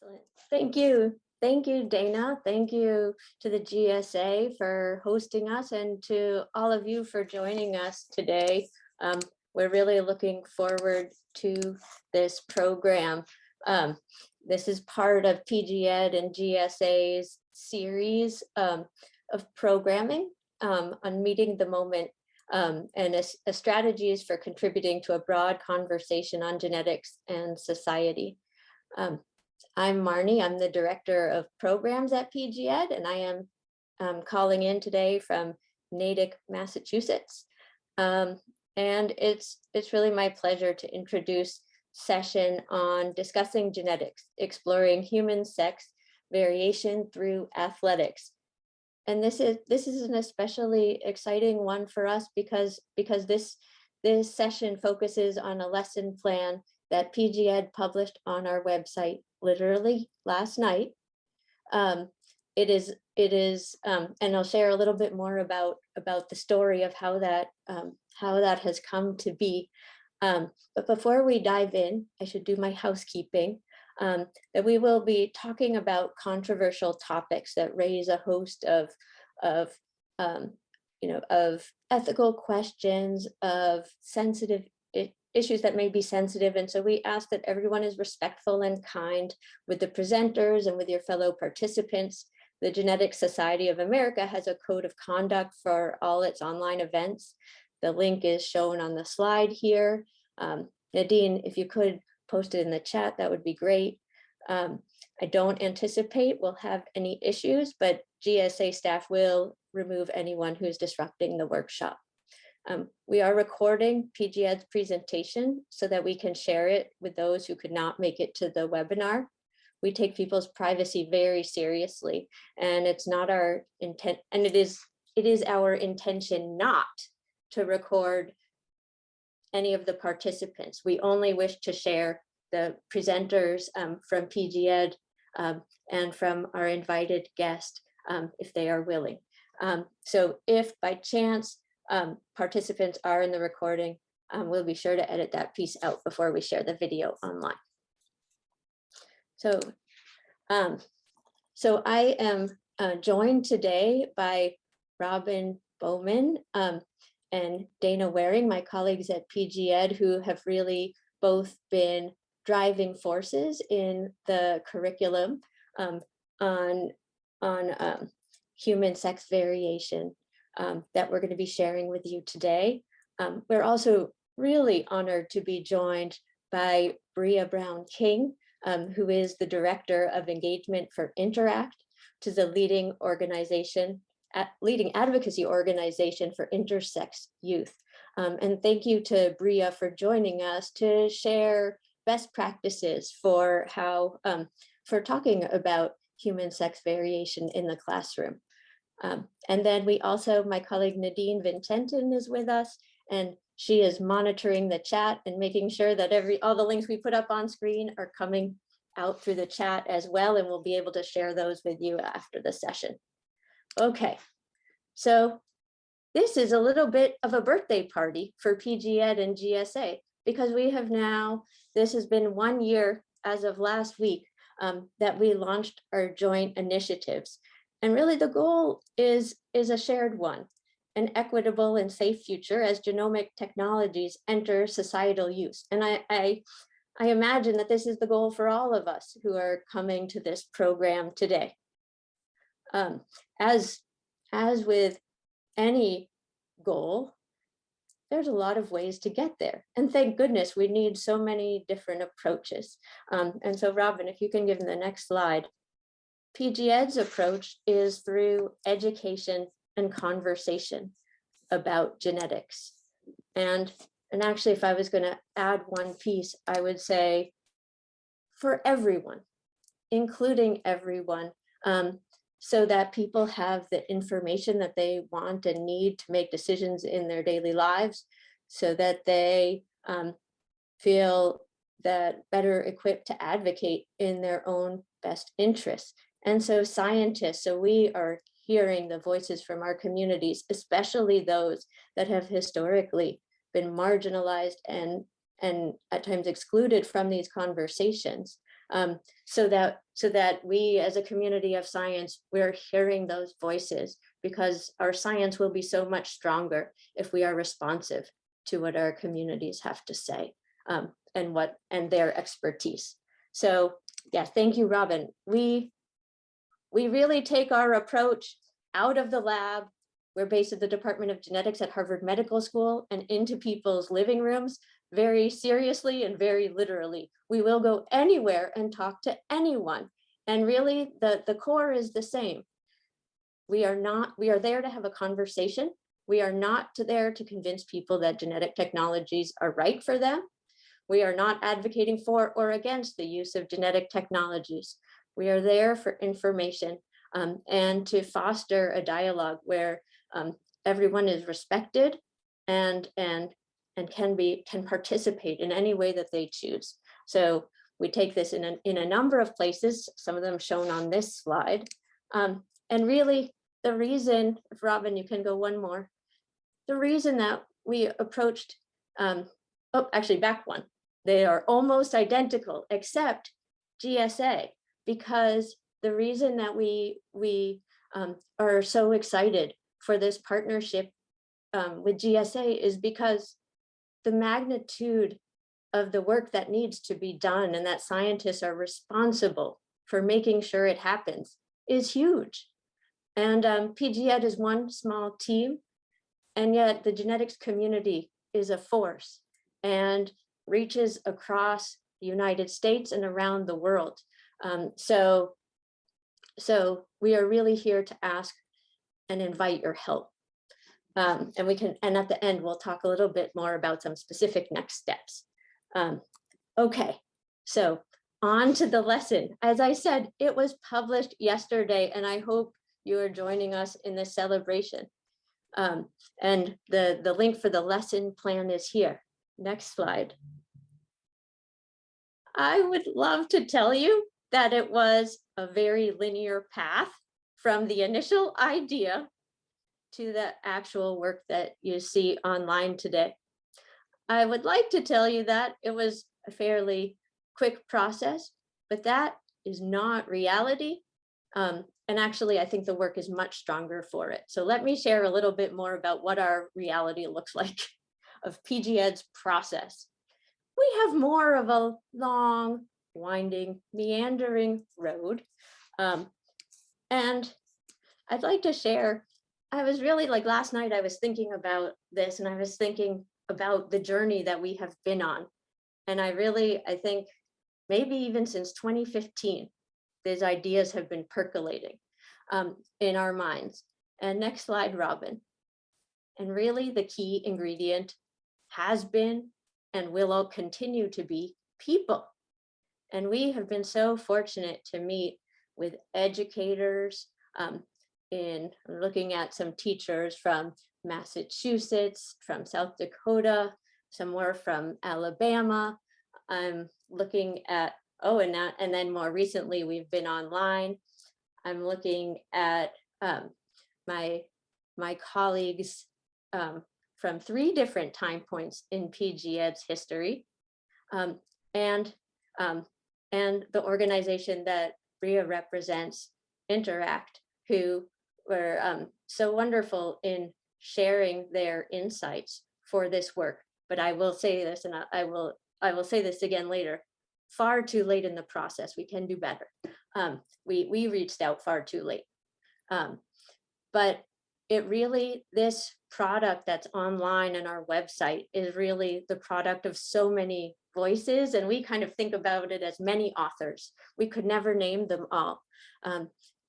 Excellent. Thank you. Thank you, Dana. Thank you to the GSA for hosting us and to all of you for joining us today. We're really looking forward to this program. This is part of PG Ed and GSA's series of programming on meeting the moment and a strategies for contributing to a broad conversation on genetics and society. I'm Marnie. I'm the director of programs at PG Ed, and I am calling in today from Natick, Massachusetts. And it's really my pleasure to introduce session on discussing genetics, exploring human sex variation through athletics. And this is an especially exciting one for us because this session focuses on a lesson plan that PG Ed published on our website literally last night. It is, and I'll share a little bit more about the story of how that has come to be. But before we dive in, I should do my housekeeping. That we will be talking about controversial topics that raise a host of ethical questions, of sensitive issues that may be sensitive. And so we ask that everyone is respectful and kind with the presenters and with your fellow participants. The Genetic Society of America has a code of conduct for all its online events. The link is shown on the slide here. Nadine, if you could post it in the chat, that would be great. I don't anticipate we'll have any issues, but GSA staff will remove anyone who's disrupting the workshop. We are recording PG Ed's presentation so that we can share it with those who could not make it to the webinar. We take people's privacy very seriously, and it's not our intent, and it is our intention not to record any of the participants. We only wish to share the presenters from PG Ed and from our invited guest if they are willing. So if by chance participants are in the recording, we'll be sure to edit that piece out before we share the video online. So I am joined today by Robin Bowman and Dana Waring, my colleagues at PG Ed, who have really both been driving forces in the curriculum on human sex variation that we're going to be sharing with you today. We're also really honored to be joined by Bria Brown-King, who is the Director of Engagement for Interact, which is a leading advocacy organization for intersex youth. And thank you to Bria for joining us to share best practices for for talking about human sex variation in the classroom. And then we also, my colleague Nadine Vincentin is with us, and she is monitoring the chat and making sure that all the links we put up on screen are coming out through the chat as well, and we'll be able to share those with you after the session. Okay, so this is a little bit of a birthday party for PG Ed and GSA, because we have now, this has been 1 year as of last week that we launched our joint initiatives. And really the goal is a shared one, an equitable and safe future as genomic technologies enter societal use. And I imagine that this is the goal for all of us who are coming to this program today. As with any goal, there's a lot of ways to get there. And thank goodness we need so many different approaches. And so Robin, if you can give them the next slide. PG Ed's approach is through education and conversation about genetics. And actually, if I was going to add one piece, I would say for everyone, including everyone, so that people have the information that they want and need to make decisions in their daily lives, so that they feel that better equipped to advocate in their own best interests. And so scientists, so we are hearing the voices from our communities, especially those that have historically been marginalized and at times excluded from these conversations. so that we as a community of science, we're hearing those voices, because our science will be so much stronger if we are responsive to what our communities have to say, and their expertise. So yeah, thank you, Robin. We really take our approach out of the lab. We're based at the Department of Genetics at Harvard Medical School, and into people's living rooms very seriously and very literally. We will go anywhere and talk to anyone. And really the core is the same. We are there to have a conversation. We are not there to convince people that genetic technologies are right for them. We are not advocating for or against the use of genetic technologies. We are there for information, and to foster a dialogue where everyone is respected and can participate in any way that they choose. So we take this in a number of places, some of them shown on this slide. And really the reason, if Robin, you can go one more, the reason that we approached, oh, actually back one, they are almost identical except GSA, because the reason that we are so excited for this partnership with GSA is because the magnitude of the work that needs to be done and that scientists are responsible for making sure it happens is huge. And PGED is one small team, and yet the genetics community is a force and reaches across the United States and around the world. So we are really here to ask and invite your help. And at the end, we'll talk a little bit more about some specific next steps. Okay, so on to the lesson. As I said, it was published yesterday, and I hope you are joining us in this celebration. And the link for the lesson plan is here. Next slide. I would love to tell you that it was a very linear path from the initial idea to the actual work that you see online today. I would like to tell you that it was a fairly quick process, but that is not reality. And actually, I think the work is much stronger for it. So let me share a little bit more about what our reality looks like of PGED's process. We have more of a long, winding, meandering road. And I'd like to share, I was really like last night, I was thinking about this, and I was thinking about the journey that we have been on. And I think maybe even since 2015, these ideas have been percolating in our minds. And next slide, Robin. And really the key ingredient has been and will all continue to be people. And we have been so fortunate to meet with educators, I'm looking at some teachers from Massachusetts, from South Dakota, some more from Alabama. I'm looking at, and then more recently we've been online. I'm looking at my colleagues from 3 different time points in PGED's history, and the organization that Bria represents, Interact, who were so wonderful in sharing their insights for this work. But I will say this, and I will say this again later, far too late in the process. We can do better. We reached out far too late. But it really, this product that's online on our website is really the product of so many voices, and we kind of think about it as many authors. We could never name them all.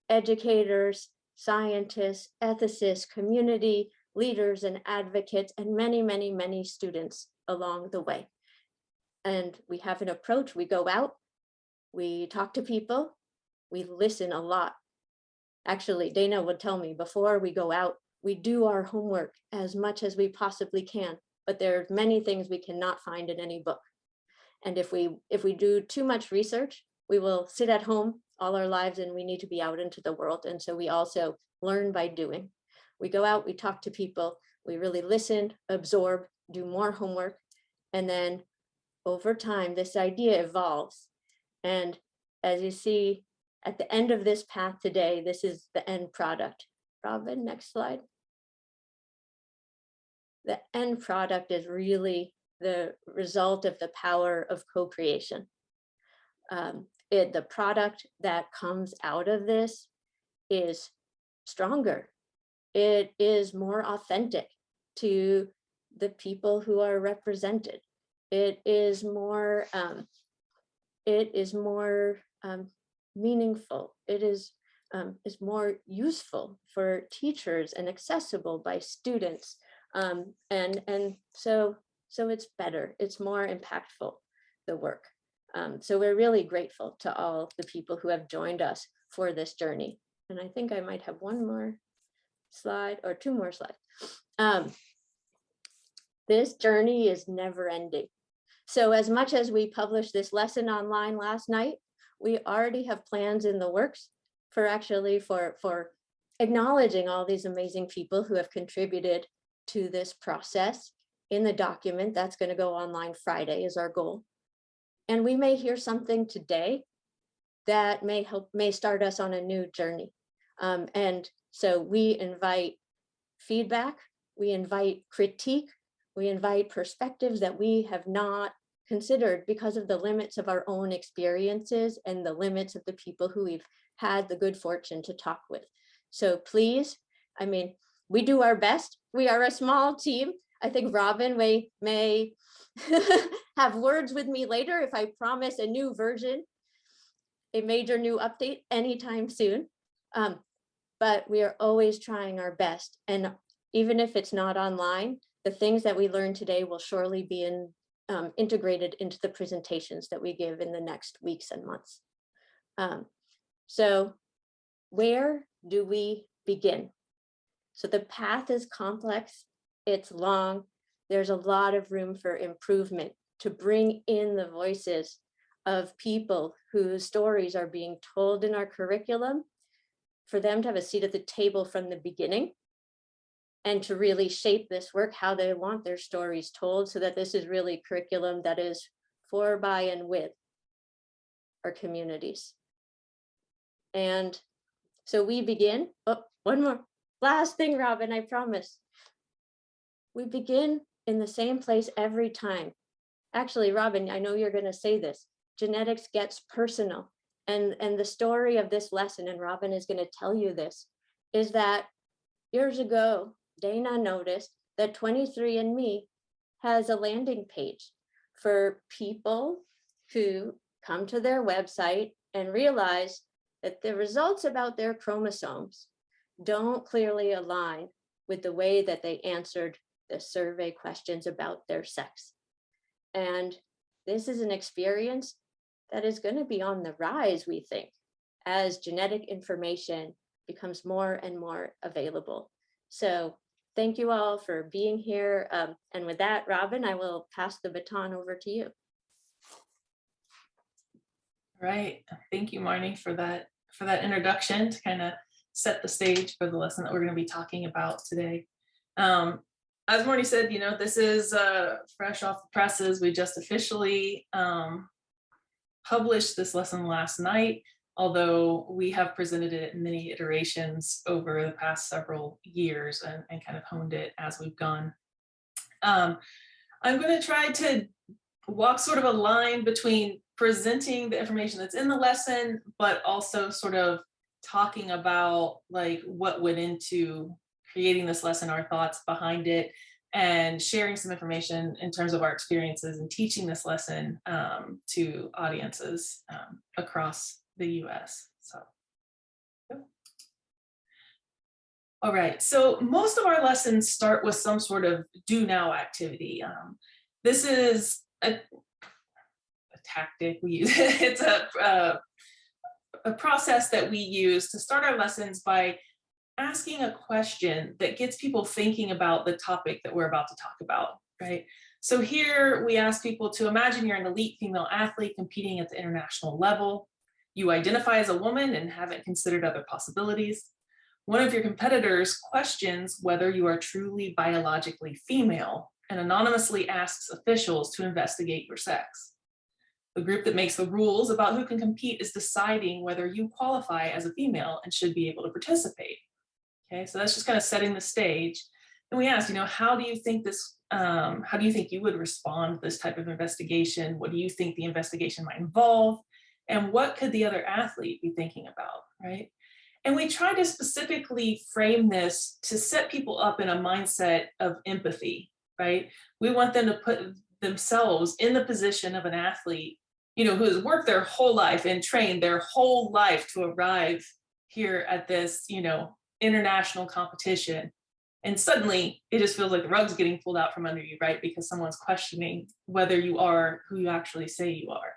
Educators, scientists, ethicists, community leaders and advocates, and many, many, many students along the way. And we have an approach. We go out, we talk to people, we listen a lot. Actually, Dana would tell me before we go out, we do our homework as much as we possibly can, but there are many things we cannot find in any book. And if we do too much research, we will sit at home all our lives, and we need to be out into the world. And so we also learn by doing. We go out, we talk to people, we really listen, absorb, do more homework, and then over time, this idea evolves. And as you see at the end of this path today, this is the end product. Robin, next slide. The end product is really the result of the power of co-creation. The product that comes out of this is stronger. It is more authentic to the people who are represented. It is more meaningful. It is more useful for teachers and accessible by students. And so it's better, it's more impactful, the work. So we're really grateful to all the people who have joined us for this journey. And I think I might have one more slide or two more slides. This journey is never ending. So as much as we published this lesson online last night, we already have plans in the works for acknowledging all these amazing people who have contributed to this process in the document that's going to go online Friday is our goal. And we may hear something today that may start us on a new journey. And so we invite feedback, we invite critique, we invite perspectives that we have not considered because of the limits of our own experiences and the limits of the people who we've had the good fortune to talk with. So please, I mean, we do our best. We are a small team. I think Robin may have words with me later if I promise a new version, a major new update anytime soon. But we are always trying our best. And even if it's not online, the things that we learned today will surely be integrated into the presentations that we give in the next weeks and months. So where do we begin? So the path is complex, it's long, there's a lot of room for improvement to bring in the voices of people whose stories are being told in our curriculum, for them to have a seat at the table from the beginning and to really shape this work how they want their stories told, so that this is really curriculum that is for, by, and with our communities. And so we begin, one more, last thing, Robin, I promise. We begin in the same place every time. Actually, Robin, I know you're gonna say this, genetics gets personal. And the story of this lesson, and Robin is gonna tell you this, is that years ago, Dana noticed that 23andMe has a landing page for people who come to their website and realize that the results about their chromosomes don't clearly align with the way that they answered the survey questions about their sex. And this is an experience that is going to be on the rise, we think, as genetic information becomes more and more available. So thank you all for being here. And with that, Robin, I will pass the baton over to you. Right. Thank you, Marnie, for that introduction to kind of set the stage for the lesson that we're going to be talking about today. As Marnie said, this is fresh off the presses. We just officially published this lesson last night, although we have presented it in many iterations over the past several years and kind of honed it as we've gone. I'm going to try to walk sort of a line between presenting the information that's in the lesson, but also sort of talking about like what went into creating this lesson, our thoughts behind it, and sharing some information in terms of our experiences in teaching this lesson to audiences across the US. So, all right, so most of our lessons start with some sort of do now activity. This is a tactic we use. It's a process that we use to start our lessons by asking a question that gets people thinking about the topic that we're about to talk about, right? So here we ask people to imagine you're an elite female athlete competing at the international level. You identify as a woman and haven't considered other possibilities. One of your competitors questions whether you are truly biologically female and anonymously asks officials to investigate your sex. The group that makes the rules about who can compete is deciding whether you qualify as a female and should be able to participate. Okay, so that's just kind of setting the stage. And we asked, how do you think how do you think you would respond to this type of investigation? What do you think the investigation might involve? And what could the other athlete be thinking about, right? And we try to specifically frame this to set people up in a mindset of empathy, right? We want them to put themselves in the position of an athlete, who has worked their whole life and trained their whole life to arrive here at this, international competition. And suddenly it just feels like the rug's getting pulled out from under you, right? Because someone's questioning whether you are who you actually say you are.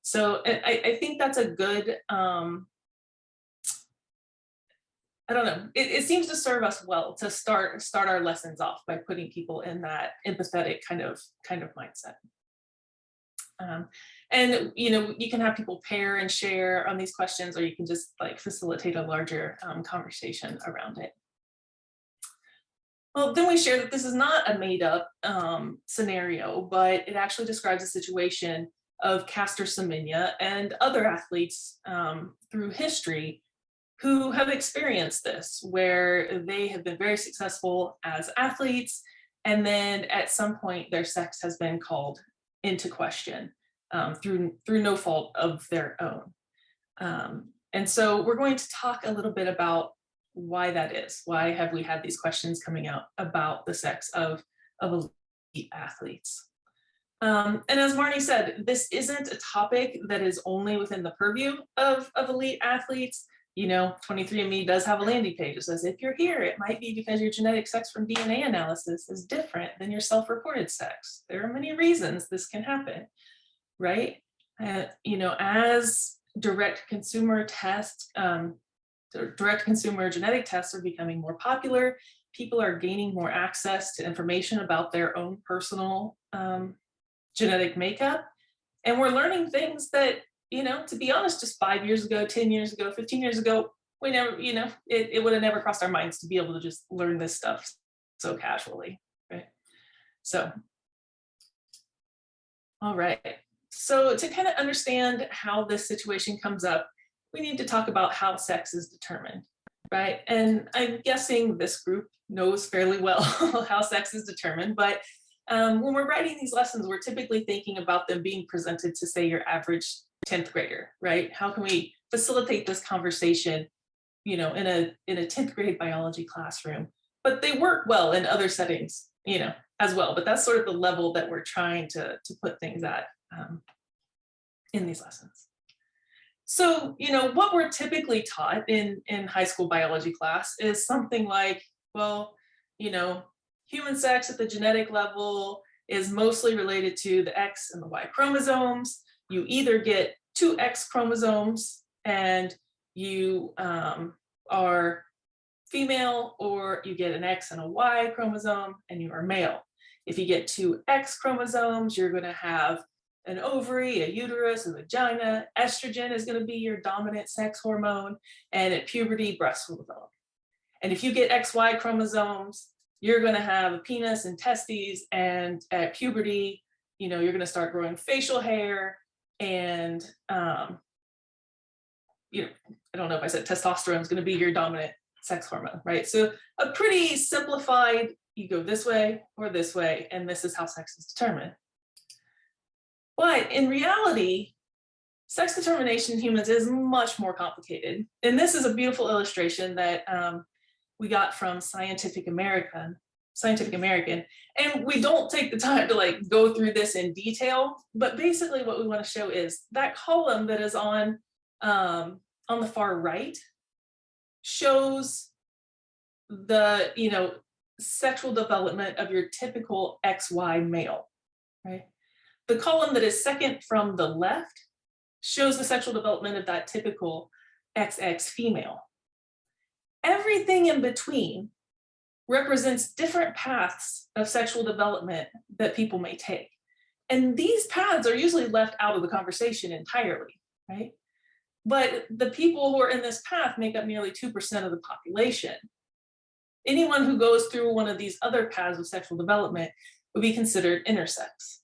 So I think that's a good, I don't know, it seems to serve us well to start our lessons off by putting people in that empathetic kind of mindset. And you can have people pair and share on these questions, or you can just like facilitate a larger conversation around it. Well, then we share that this is not a made up scenario, but it actually describes a situation of Caster Semenya and other athletes through history who have experienced this, where they have been very successful as athletes, and then at some point their sex has been called into question through no fault of their own. And so we're going to talk a little bit about why that is. Why have we had these questions coming out about the sex of elite athletes? And as Marnie said, this isn't a topic that is only within the purview of elite athletes. 23andMe does have a landing page that says, if you're here, it might be because your genetic sex from DNA analysis is different than your self-reported sex. There are many reasons this can happen, right? As direct consumer tests, direct consumer genetic tests are becoming more popular, people are gaining more access to information about their own personal genetic makeup. And we're learning things that, to be honest, just 5 years ago, 10 years ago, 15 years ago, we never, it would have never crossed our minds to be able to just learn this stuff so casually, right? So, all right. So to kind of understand how this situation comes up, we need to talk about how sex is determined, right? And I'm guessing this group knows fairly well how sex is determined, but when we're writing these lessons, we're typically thinking about them being presented to, say, your average 10th grader, right? How can we facilitate this conversation, in a 10th grade biology classroom? But they work well in other settings, as well. But that's sort of the level that we're trying to put things at in these lessons. So, what we're typically taught in high school biology class is something like, well, human sex at the genetic level is mostly related to the X and the Y chromosomes. You either get 2 X chromosomes and you are female, or you get an X and a Y chromosome and you are male. If you get 2 X chromosomes, you're going to have an ovary, a uterus, a vagina. Estrogen is going to be your dominant sex hormone, and at puberty, breasts will develop. And if you get XY chromosomes, you're going to have a penis and testes, and at puberty, you're going to start growing facial hair, and I don't know if I said testosterone is going to be your dominant sex hormone, right? So a pretty simplified, you go this way or this way, and this is how sex is determined. But in reality, sex determination in humans is much more complicated. And this is a beautiful illustration that we got from Scientific American. And we don't take the time to go through this in detail, but basically what we want to show is that column that is on the far right shows the, sexual development of your typical XY male, right? The column that is second from the left shows the sexual development of that typical XX female. Everything in between represents different paths of sexual development that people may take. And these paths are usually left out of the conversation entirely, right? But the people who are in this path make up nearly 2% of the population. Anyone who goes through one of these other paths of sexual development would be considered intersex.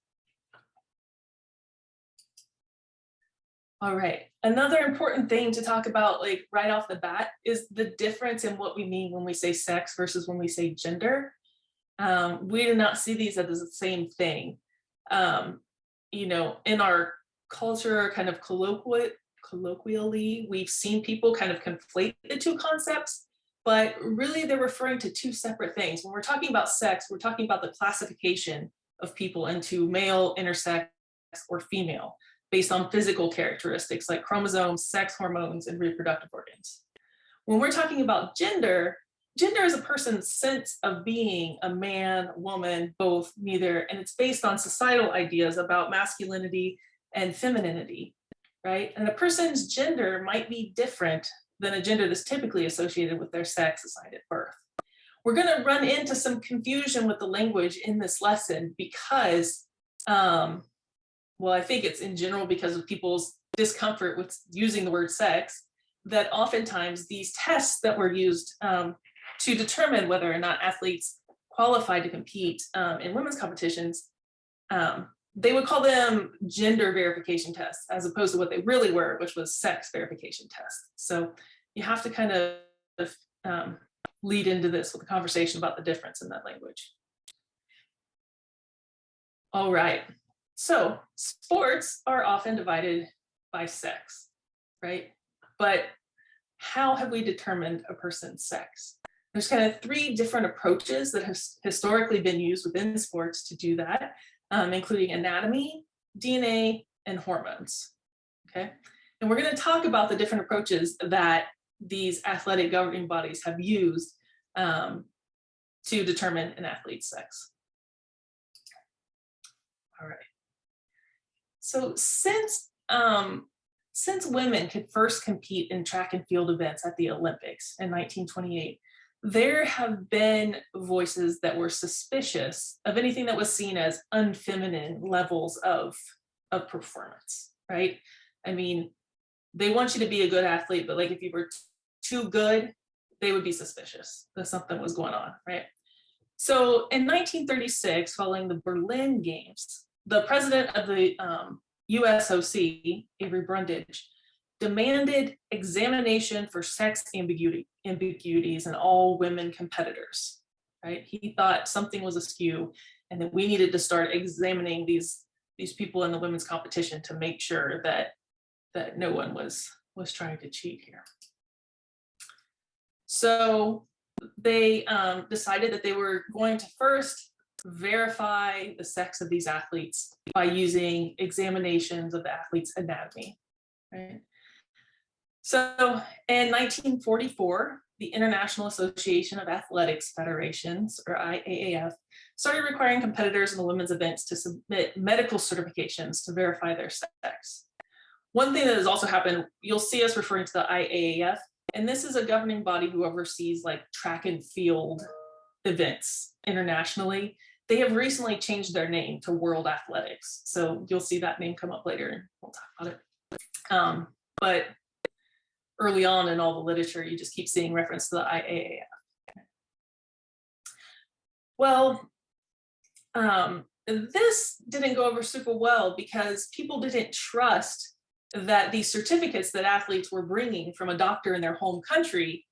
All right. Another important thing to talk about, like right off the bat, is the difference in what we mean when we say sex versus when we say gender. We do not see these as the same thing. Um, in our culture, kind of colloquially, we've seen people kind of conflate the two concepts, but really they're referring to two separate things. When we're talking about sex, we're talking about the classification of people into male, intersex, or female based on physical characteristics like chromosomes, sex hormones, and reproductive organs. When we're talking about gender, gender is a person's sense of being a man, woman, both, neither, and it's based on societal ideas about masculinity and femininity, right? And a person's gender might be different than a gender that's typically associated with their sex assigned at birth. We're going to run into some confusion with the language in this lesson because, well, I think it's in general because of people's discomfort with using the word sex, that oftentimes these tests that were used to determine whether or not athletes qualify to compete in women's competitions, they would call them gender verification tests as opposed to what they really were, which was sex verification tests. So you have to kind of lead into this with a conversation about the difference in that language. All right, so sports are often divided by sex, right? But how have we determined a person's sex? There's kind of three different approaches that have historically been used within sports to do that, including anatomy, DNA, and hormones, okay? And we're gonna talk about the different approaches that these athletic governing bodies have used to determine an athlete's sex. All right. So since women could first compete in track and field events at the Olympics in 1928, there have been voices that were suspicious of anything that was seen as unfeminine levels of performance, right? I mean, they want you to be a good athlete, but like if you were too good, they would be suspicious that something was going on, right? So in 1936, following the Berlin Games, the president of the USOC, Avery Brundage, demanded examination for sex ambiguities in all women competitors, right? He thought something was askew and that we needed to start examining these people in the women's competition to make sure that no one was trying to cheat here. So they decided that they were going to first verify the sex of these athletes by using examinations of the athlete's anatomy, right? So in 1944, the International Association of Athletics Federations, or IAAF, started requiring competitors in the women's events to submit medical certifications to verify their sex. One thing that has also happened, you'll see us referring to the IAAF, and this is a governing body who oversees like track and field events internationally. They have recently changed their name to World Athletics. So you'll see that name come up later and we'll talk about it. But early on in all the literature, you just keep seeing reference to the IAAF. Well, this didn't go over super well because people didn't trust that these certificates that athletes were bringing from a doctor in their home country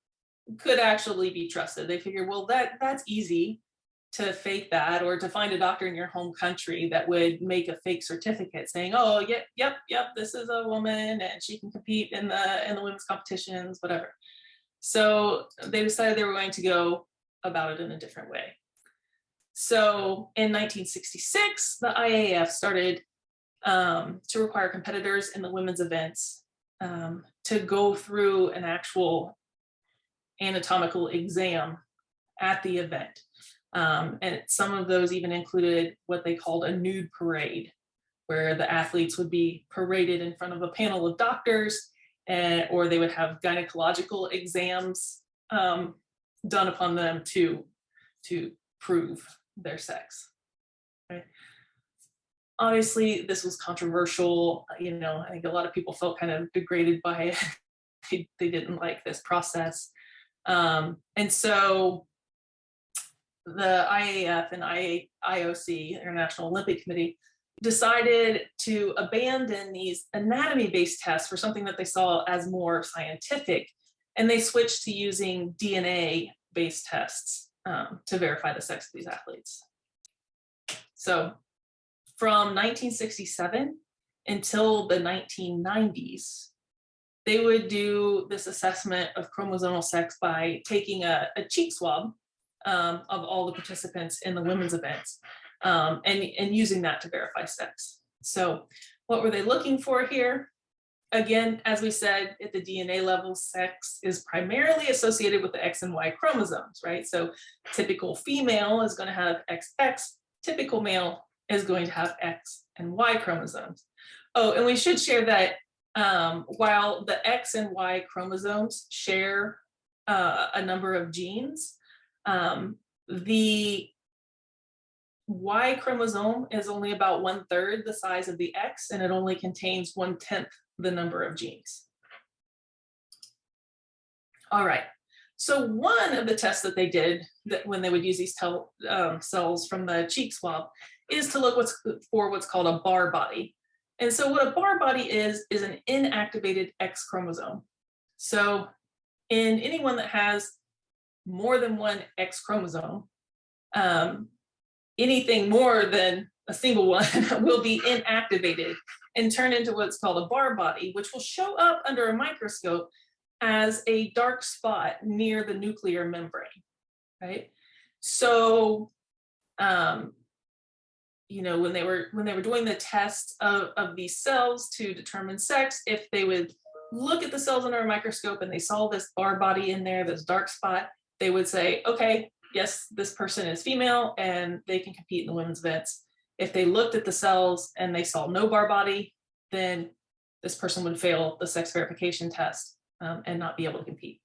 could actually be trusted. They figured, well, that's easy to fake that, or to find a doctor in your home country that would make a fake certificate saying, oh, yep, this is a woman and she can compete in the women's competitions, whatever. So they decided they were going to go about it in a different way. So in 1966, the IAAF started to require competitors in the women's events to go through an actual anatomical exam at the event. And some of those even included what they called a nude parade, where the athletes would be paraded in front of a panel of doctors, or they would have gynecological exams done upon them to prove their sex. Right? Obviously, this was controversial. I think a lot of people felt kind of degraded by it. They didn't like this process. And so the IAAF and IOC, International Olympic Committee, decided to abandon these anatomy-based tests for something that they saw as more scientific, and they switched to using DNA-based tests to verify the sex of these athletes. So from 1967 until the 1990s, they would do this assessment of chromosomal sex by taking a cheek swab of all the participants in the women's events and using that to verify sex. So what were they looking for here? Again, as we said, at the DNA level, sex is primarily associated with the X and Y chromosomes, right? So typical female is going to have XX, typical male is going to have X and Y chromosomes. Oh, and we should share that while the X and Y chromosomes share a number of genes, the Y chromosome is only about 1/3 the size of the X, and it only contains 1/10 the number of genes. All right, so one of the tests that they did that when they would use these cells from the cheek swab is to look for what's called a bar body. And so what a bar body is an inactivated X chromosome. So in anyone that has more than one X chromosome, anything more than a single one will be inactivated and turn into what's called a bar body, which will show up under a microscope as a dark spot near the nuclear membrane, right? So, you know, when they were doing the test of these cells to determine sex, if they would look at the cells under a microscope and they saw this bar body in there, this dark spot, they would say, okay, yes, this person is female and they can compete in the women's events. If they looked at the cells and they saw no bar body, then this person would fail the sex verification test and not be able to compete.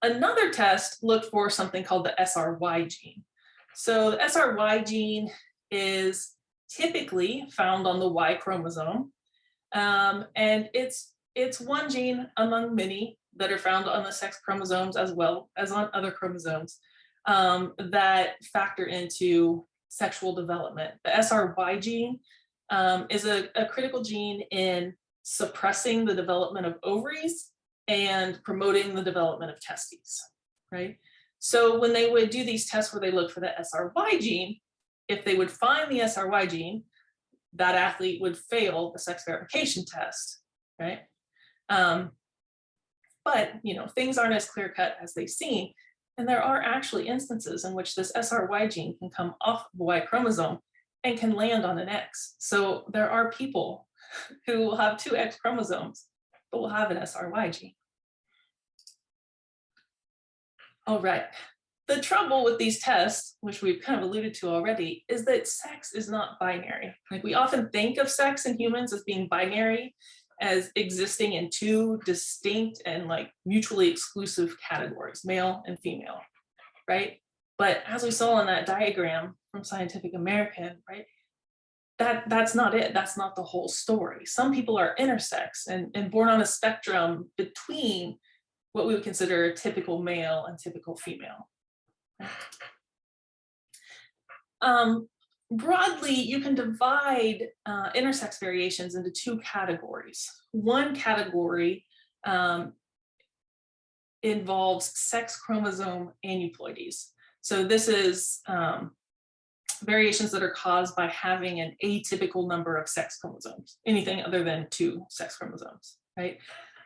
Another test looked for something called the SRY gene. So the SRY gene is typically found on the Y chromosome, and it's one gene among many that are found on the sex chromosomes as well as on other chromosomes that factor into sexual development. The SRY gene is a critical gene in suppressing the development of ovaries and promoting the development of testes, right? So when they would do these tests where they look for the SRY gene, if they would find the SRY gene, that athlete would fail the sex verification test, right? But you know, things aren't as clear-cut as they seem, and there are actually instances in which this SRY gene can come off the Y chromosome and can land on an X. So there are people who will have two X chromosomes, but will have an SRY gene. All right. The trouble with these tests, which we've kind of alluded to already, is that sex is not binary. Like, we often think of sex in humans as being binary, as existing in two distinct and like mutually exclusive categories, male and female, right? But as we saw in that diagram from Scientific American, right, that's not it. That's not the whole story. Some people are intersex and born on a spectrum between what we would consider a typical male and typical female. Broadly, you can divide intersex variations into two categories. One category involves sex chromosome aneuploidies. So this is variations that are caused by having an atypical number of sex chromosomes, anything other than 2 sex chromosomes, right?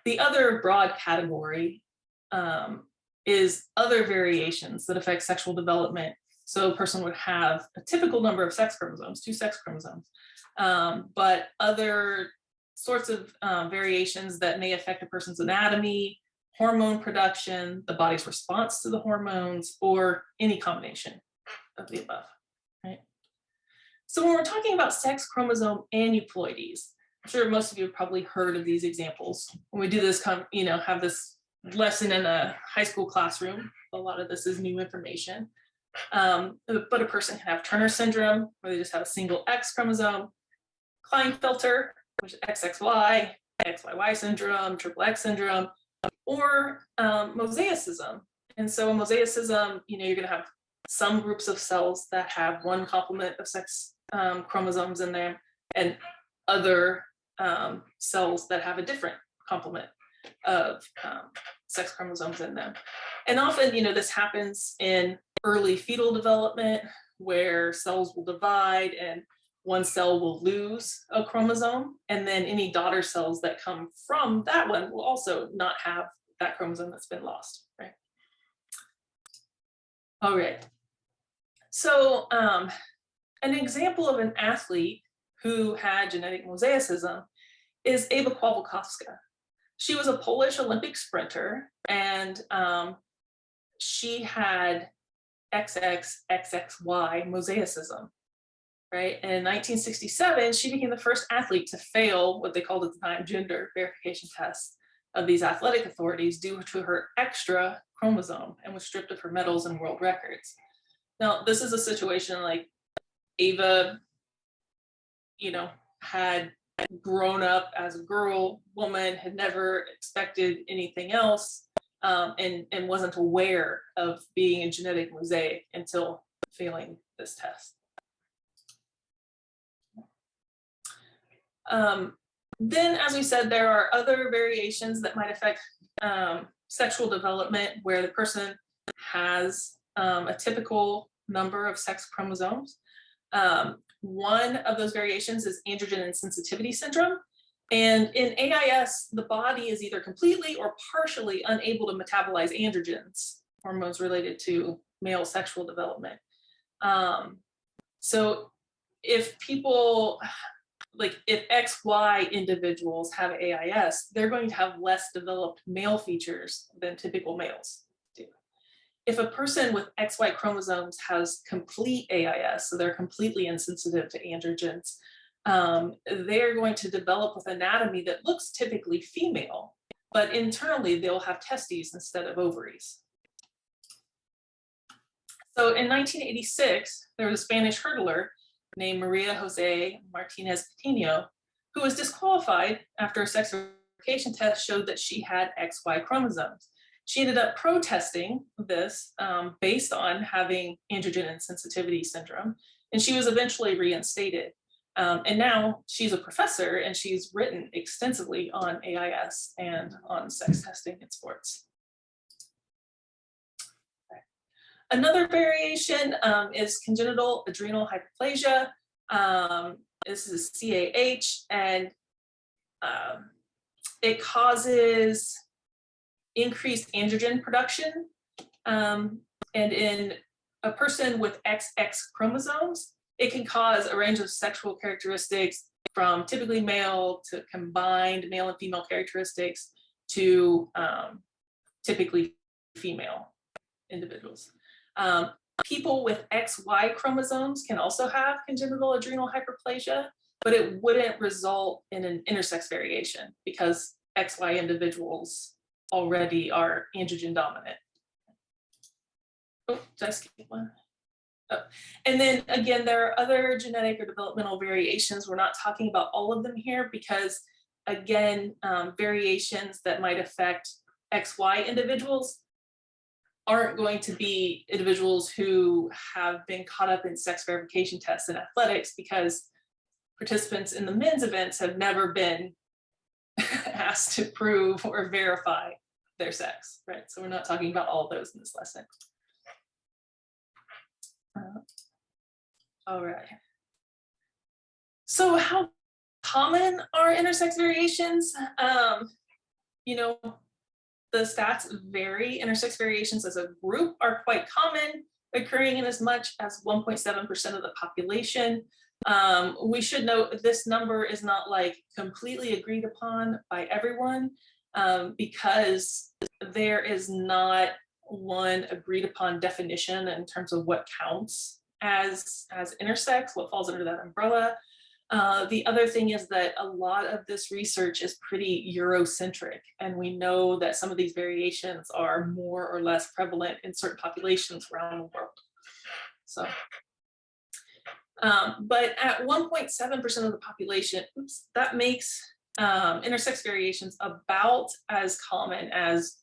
The other broad category is other variations that affect sexual development. So a person would have a typical number of sex chromosomes, 2 sex chromosomes, but other sorts of variations that may affect a person's anatomy, hormone production, the body's response to the hormones, or any combination of the above, right? So when we're talking about sex chromosome aneuploidies, I'm sure most of you have probably heard of these examples. When we do this, have this lesson in a high school classroom, a lot of this is new information. But a person can have Turner syndrome, where they just have a single X chromosome, Klinefelter, which is XXY, XYY syndrome, triple X syndrome, or mosaicism. And so in mosaicism, you're going to have some groups of cells that have one complement of sex chromosomes in them, and other cells that have a different complement of sex chromosomes in them. And often, this happens in early fetal development, where cells will divide and one cell will lose a chromosome, and then any daughter cells that come from that one will also not have that chromosome that's been lost, right? All right. So an example of an athlete who had genetic mosaicism is Eva Pawlikowska. She was a Polish Olympic sprinter, and she had XXXXY mosaicism, right? And in 1967, she became the first athlete to fail what they called at the time gender verification tests of these athletic authorities due to her extra chromosome, and was stripped of her medals and world records. Now, this is a situation like Ava, had grown up as a girl, woman, had never expected anything else, and wasn't aware of being a genetic mosaic until failing this test. Then, as we said, there are other variations that might affect sexual development, where the person has a typical number of sex chromosomes. One of those variations is androgen insensitivity syndrome. And in AIS, the body is either completely or partially unable to metabolize androgens, hormones related to male sexual development. So if people, if XY individuals have AIS, they're going to have less developed male features than typical males do. If a person with XY chromosomes has complete AIS, so they're completely insensitive to androgens, they're going to develop with anatomy that looks typically female, but internally they'll have testes instead of ovaries. So in 1986, there was a Spanish hurdler named Maria Jose Martinez Patino, who was disqualified after a sex verification test showed that she had XY chromosomes. She ended up protesting this based on having androgen insensitivity syndrome, and she was eventually reinstated. And now she's a professor, and she's written extensively on AIS and on sex testing in sports. Another variation is congenital adrenal hyperplasia. This is CAH, and it causes increased androgen production. And in a person with XX chromosomes, it can cause a range of sexual characteristics from typically male to combined male and female characteristics to typically female individuals. People with XY chromosomes can also have congenital adrenal hyperplasia, but it wouldn't result in an intersex variation because XY individuals already are androgen dominant. Oh, did I skip one? Oh. And then again, there are other genetic or developmental variations. We're not talking about all of them here because, again, variations that might affect XY individuals aren't going to be individuals who have been caught up in sex verification tests in athletics, because participants in the men's events have never been asked to prove or verify their sex, right? So we're not talking about all of those in this lesson. All right. So how common are intersex variations? The stats vary. Intersex variations as a group are quite common, occurring in as much as 1.7% of the population. We should note this number is not completely agreed upon by everyone, because there is not one agreed upon definition in terms of what counts as intersex, what falls under that umbrella. The other thing is that a lot of this research is pretty Eurocentric, and we know that some of these variations are more or less prevalent in certain populations around the world. So, but at 1.7% of the population, that makes intersex variations about as common as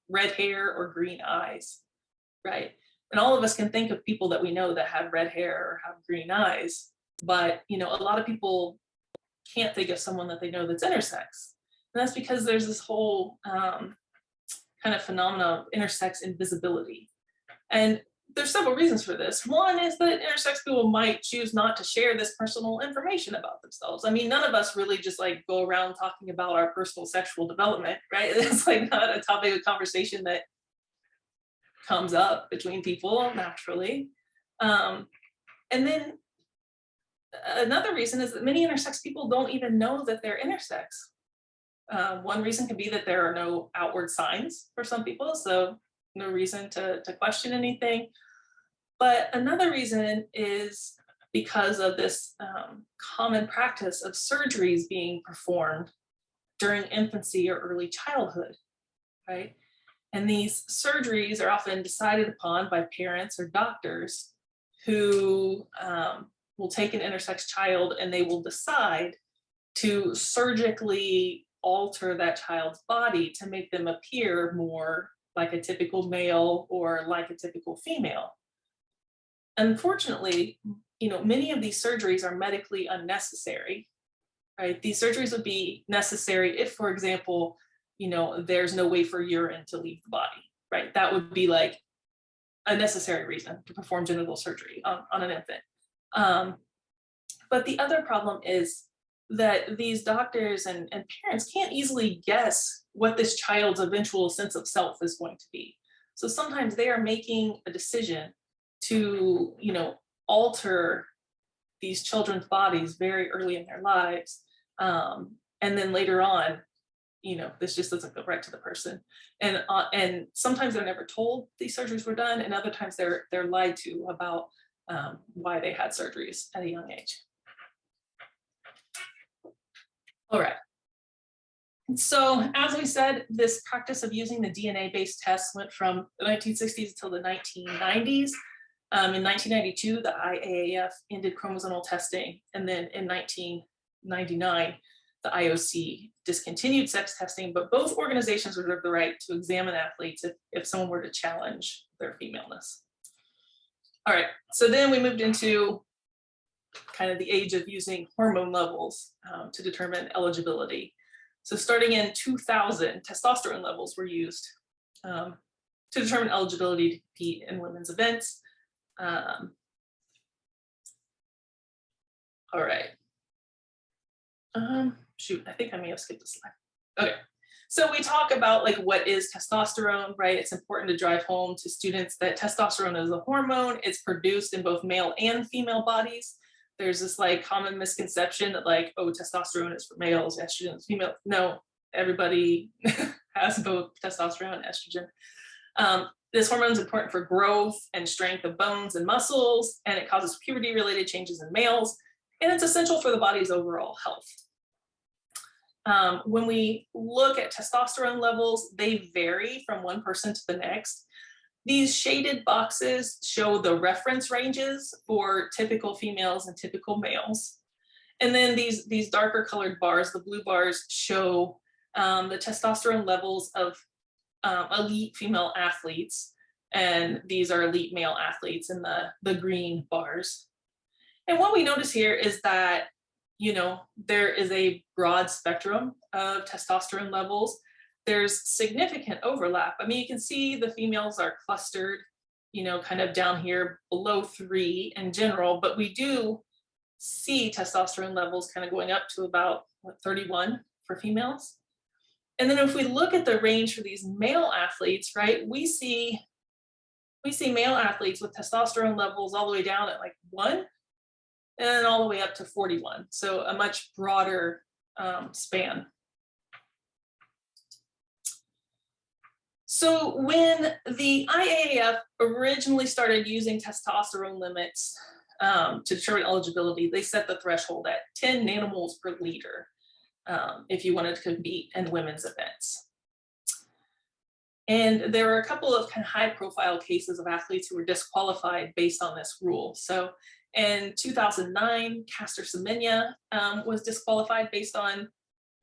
red hair or green eyes, right? And all of us can think of people that we know that have red hair or have green eyes, but a lot of people can't think of someone that they know that's intersex. And that's because there's this whole kind of phenomena of intersex invisibility. And there's several reasons for this. One is that intersex people might choose not to share this personal information about themselves. I mean, none of us really just like go around talking about our personal sexual development, right? It's like not a topic of conversation that comes up between people naturally. And then another reason is that many intersex people don't even know that they're intersex. One reason could be that there are no outward signs for some people, so no reason to question anything. But another reason is because of this common practice of surgeries being performed during infancy or early childhood, right? And these surgeries are often decided upon by parents or doctors who will take an intersex child and they will decide to surgically alter that child's body to make them appear more like a typical male or like a typical female. Unfortunately, many of these surgeries are medically unnecessary, right? These surgeries would be necessary if, for example, there's no way for urine to leave the body, right? That would be like a necessary reason to perform genital surgery on an infant. But the other problem is that these doctors and parents can't easily guess what this child's eventual sense of self is going to be. So sometimes they are making a decision to, alter these children's bodies very early in their lives. And then later on, this just doesn't go right to the person. And sometimes they're never told these surgeries were done, and other times they're lied to about why they had surgeries at a young age. All right. So as we said, this practice of using the DNA-based tests went from the 1960s until the 1990s. In 1992, the IAAF ended chromosomal testing, and then in 1999, the IOC discontinued sex testing, but both organizations reserve the right to examine athletes if someone were to challenge their femaleness. All right, so then we moved into kind of the age of using hormone levels to determine eligibility. So starting in 2000, testosterone levels were used to determine eligibility to compete in women's events. All right. Shoot, I think I may have skipped a slide. Okay, so we talk about like what is testosterone, right? It's important to drive home to students that testosterone is a hormone. It's produced in both male and female bodies. There's this like common misconception that like, oh, testosterone is for males, estrogen is female. No, everybody has both testosterone and estrogen. This hormone is important for growth and strength of bones and muscles, and it causes puberty-related changes in males, and it's essential for the body's overall health. When we look at testosterone levels, they vary from one person to the next. These shaded boxes show the reference ranges for typical females and typical males. And then these darker colored bars, the blue bars, show the testosterone levels of elite female athletes, and these are elite male athletes in the green bars. And what we notice here is that, there is a broad spectrum of testosterone levels. There's significant overlap. I mean, you can see the females are clustered, kind of down here below 3 in general, but we do see testosterone levels kind of going up to about 31 for females. And then if we look at the range for these male athletes, right, we see male athletes with testosterone levels all the way down at like 1 and all the way up to 41. So a much broader span. So when the IAAF originally started using testosterone limits to determine eligibility, they set the threshold at 10 nanomoles per liter if you wanted to compete in women's events. And there were a couple of kind of high profile cases of athletes who were disqualified based on this rule. So in 2009, Caster Semenya was disqualified based on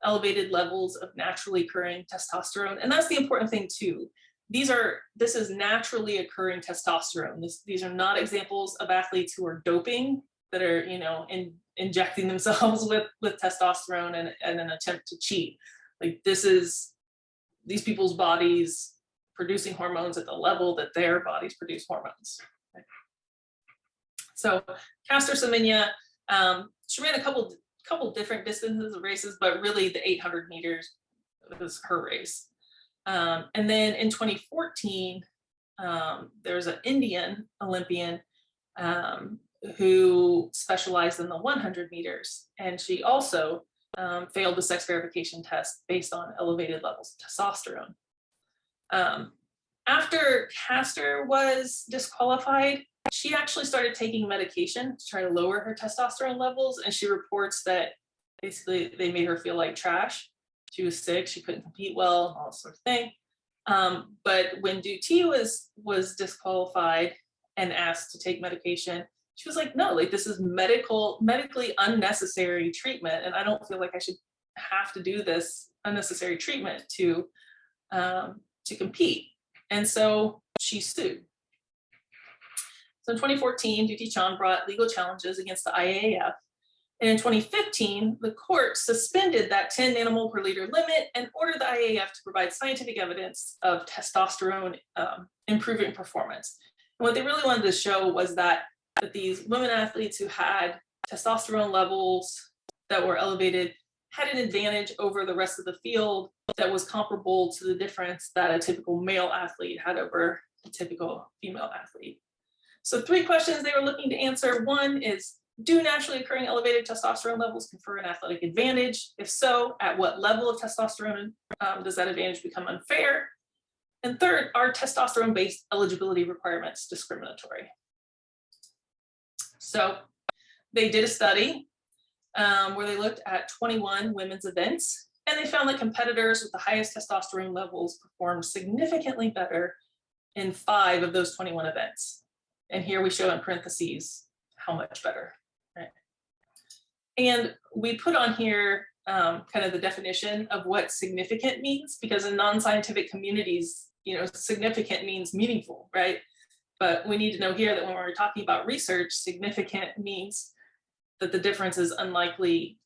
elevated levels of naturally occurring testosterone. And that's the important thing too. this is naturally occurring testosterone. These are not examples of athletes who are doping, that are, you know, injecting themselves with testosterone and an attempt to cheat. Like, this is these people's bodies producing hormones at the level that their bodies produce hormones. Okay. So Caster Semenya, she ran a couple different distances of races, but really the 800 meters was her race. And then in 2014, there's an Indian Olympian who specialized in the 100 meters, and she also failed the sex verification test based on elevated levels of testosterone. After Caster was disqualified, she actually started taking medication to try to lower her testosterone levels, and she reports that basically they made her feel like trash. She was sick, she couldn't compete well, all this sort of thing. But when Duty was disqualified and asked to take medication, she was like, no, like, this is medically unnecessary treatment, and I don't feel like I should have to do this unnecessary treatment to compete. And so she sued. So in 2014, Duty Chan brought legal challenges against the IAAF. And in 2015, the court suspended that 10 nanomole per liter limit and ordered the IAAF to provide scientific evidence of testosterone improving performance. And what they really wanted to show was that these women athletes who had testosterone levels that were elevated had an advantage over the rest of the field that was comparable to the difference that a typical male athlete had over a typical female athlete. So 3 questions they were looking to answer. One is, do naturally occurring elevated testosterone levels confer an athletic advantage? If so, at what level of testosterone does that advantage become unfair? And third, are testosterone-based eligibility requirements discriminatory? So they did a study where they looked at 21 women's events, and they found that competitors with the highest testosterone levels performed significantly better in 5 of those 21 events. And here we show in parentheses how much better. Right? And we put on here kind of the definition of what significant means, because in non-scientific communities, you know, significant means meaningful, right? But we need to know here that when we're talking about research, significant means that the difference is unlikely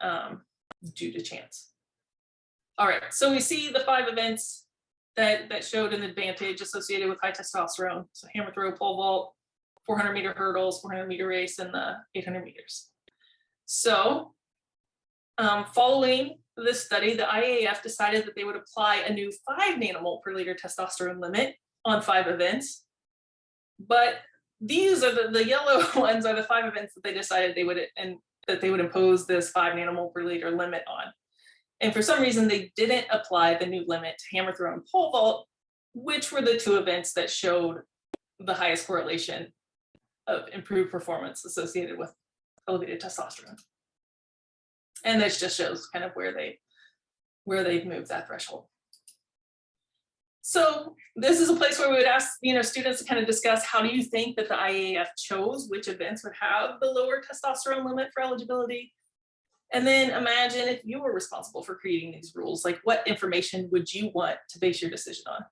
due to chance. All right, so we see the 5 events that showed an advantage associated with high testosterone. So hammer throw, pole vault, 400-meter hurdles, 400-meter race, and the 800 meters. So following this study, the IAAF decided that they would apply a new 5 nanomole per liter testosterone limit on 5 events. But these are the yellow ones are the 5 events that they decided they would impose this 5 nanomole per liter limit on. And for some reason, they didn't apply the new limit to hammer throw and pole vault, which were the 2 events that showed the highest correlation of improved performance associated with elevated testosterone. And this just shows kind of where they've moved that threshold. So this is a place where we would ask, you know, students to kind of discuss, how do you think that the IAAF chose which events would have the lower testosterone limit for eligibility? And then imagine if you were responsible for creating these rules, like, what information would you want to base your decision on?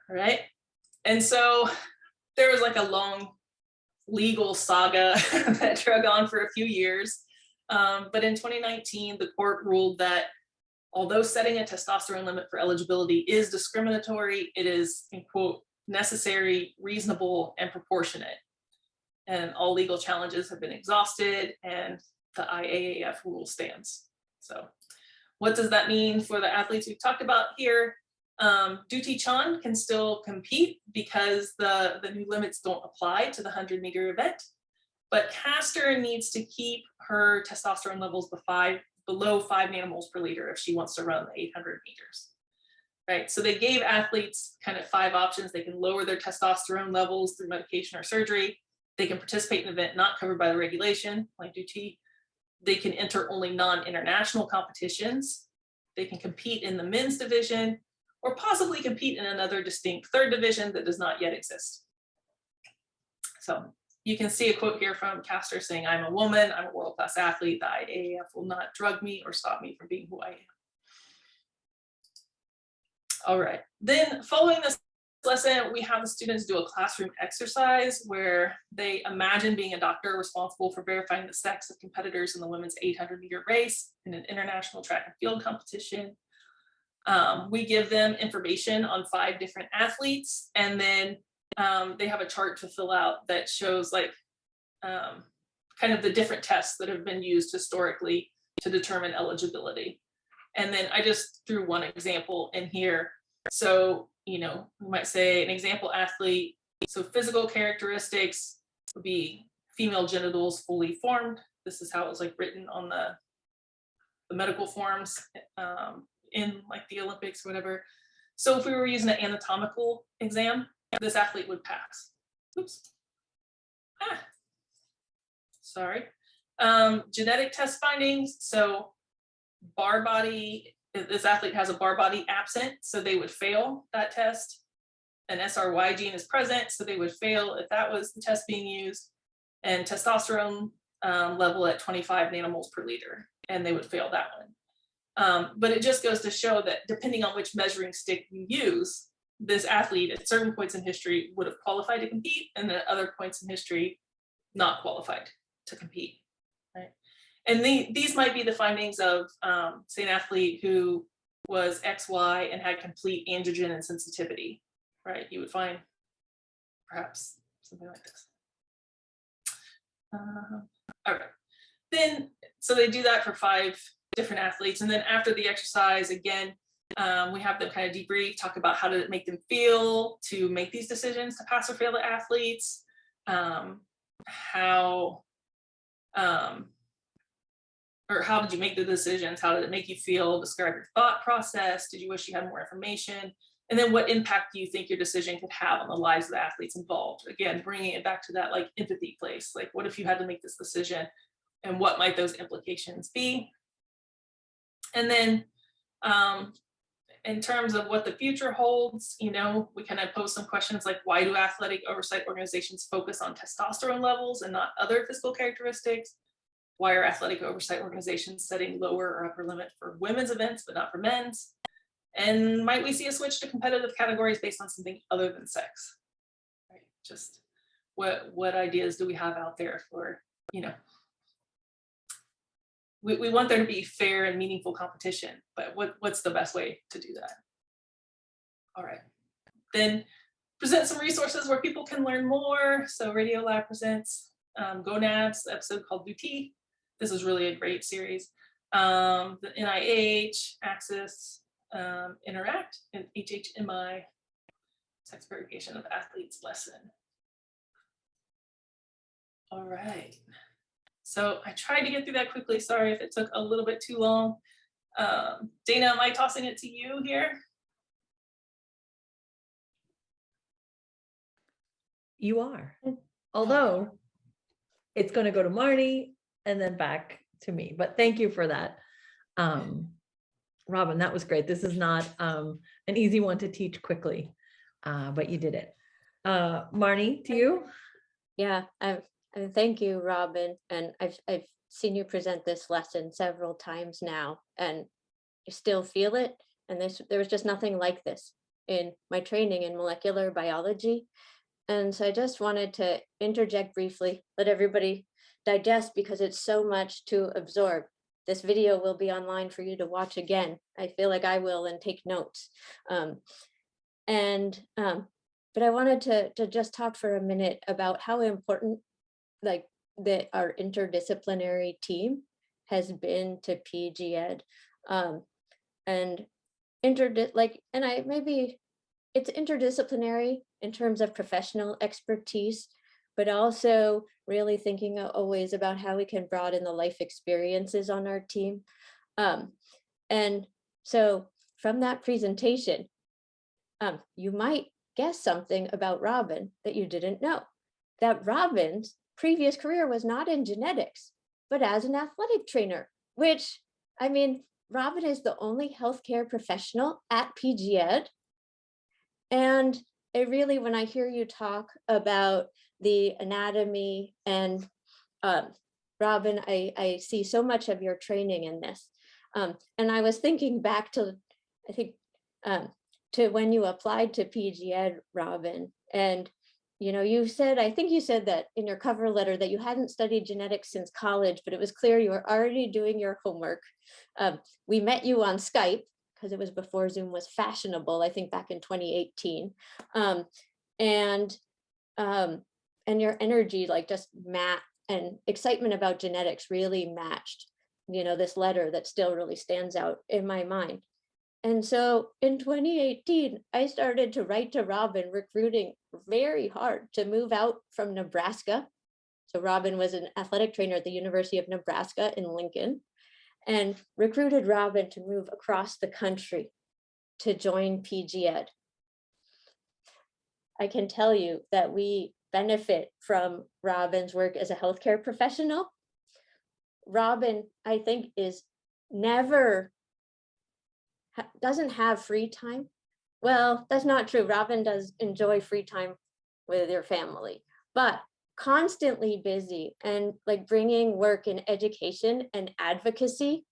All right. And so there was like a long legal saga that drug on for a few years. But in 2019, the court ruled that although setting a testosterone limit for eligibility is discriminatory, it is, in quote, necessary, reasonable, and proportionate. And all legal challenges have been exhausted, and the IAAF rule stands. So what does that mean for the athletes we've talked about here? Duty Chan can still compete because the new limits don't apply to the 100-meter event, but Caster needs to keep her testosterone levels below 5 nanomoles per liter if she wants to run the 800 meters. Right, so they gave athletes kind of 5 options. They can lower their testosterone levels through medication or surgery. They can participate in an event not covered by the regulation, like Duty. They can enter only non-international competitions. They can compete in the men's division, or possibly compete in another distinct 3rd division that does not yet exist. So you can see a quote here from Caster saying, "I'm a woman, I'm a world-class athlete. The IAAF will not drug me or stop me from being who I am." All right, then following this lesson, we have the students do a classroom exercise where they imagine being a doctor responsible for verifying the sex of competitors in the women's 800-meter race in an international track and field competition. We give them information on 5 different athletes, and then they have a chart to fill out that shows like kind of the different tests that have been used historically to determine eligibility. And then I just threw one example in here. So, you know, we might say an example athlete. So physical characteristics would be female genitals fully formed. This is how it was like written on the medical forms in like the Olympics, whatever. So if we were using an anatomical exam, this athlete would pass. Oops. Sorry. Genetic test findings. So bar body, this athlete has a bar body absent, so they would fail that test. An SRY gene is present, so they would fail if that was the test being used. And testosterone level at 25 nanomoles per liter, and they would fail that one. But it just goes to show that depending on which measuring stick you use, this athlete at certain points in history would have qualified to compete, and at other points in history, not qualified to compete. Right? And these might be the findings of, say, an athlete who was XY and had complete androgen and sensitivity, right? You would find perhaps something like this. All right. Then, so they do that for 5 different athletes. And then after the exercise, again, we have them kind of debrief, talk about how did it make them feel to make these decisions to pass or fail the athletes, or how did you make the decisions? How did it make you feel? Describe your thought process. Did you wish you had more information? And then what impact do you think your decision could have on the lives of the athletes involved? Again, bringing it back to that like empathy place. Like, what if you had to make this decision, and what might those implications be? And then in terms of what the future holds, you know, we kind of pose some questions like, why do athletic oversight organizations focus on testosterone levels and not other physical characteristics? Why are athletic oversight organizations setting lower or upper limit for women's events, but not for men's? And might we see a switch to competitive categories based on something other than sex? Right? Just what ideas do we have out there for, you know, we want there to be fair and meaningful competition, but what's the best way to do that? All right, then present some resources where people can learn more. So Radiolab presents Gonads, the episode called Booty. This is really a great series. The NIH, Axis, Interact, and HHMI, sex verification of athletes lesson. All right. So I tried to get through that quickly. Sorry if it took a little bit too long. Dana, am I tossing it to you here? You are. Although it's going to go to Marnie and then back to me. But thank you for that. Robin, that was great. This is not an easy one to teach quickly, but you did it. Marnie, to you. Yeah, and thank you, Robin. And I've seen you present this lesson several times now, and you still feel it. And there was just nothing like this in my training in molecular biology. And so I just wanted to interject briefly, let everybody digest, because it's so much to absorb. This video will be online for you to watch again. I feel like I will, and take notes. But I wanted to just talk for a minute about how important like that our interdisciplinary team has been to PG Ed. And it's interdisciplinary in terms of professional expertise, but also really thinking always about how we can broaden the life experiences on our team. And so from that presentation, you might guess something about Robin that you didn't know. That Robin's previous career was not in genetics, but as an athletic trainer, which, I mean, Robin is the only healthcare professional at PG Ed. And it really, when I hear you talk about the anatomy and Robin, I see so much of your training in this. And I was thinking back to, I think, to when you applied to PG Ed, Robin. And, you know, you said, I think you said that in your cover letter that you hadn't studied genetics since college, but it was clear you were already doing your homework. We met you on Skype because it was before Zoom was fashionable, I think back in 2018. And your energy, like just and excitement about genetics really matched, you know, this letter that still really stands out in my mind. And so in 2018, I started to write to Robin, recruiting very hard to move out from Nebraska. So Robin was an athletic trainer at the University of Nebraska in Lincoln, and recruited Robin to move across the country to join PG Ed. I can tell you that we benefit from Robin's work as a healthcare professional. Robin, I think, is never doesn't have free time. Well, that's not true. Robin does enjoy free time with your family, but constantly busy and like bringing work in education and advocacy.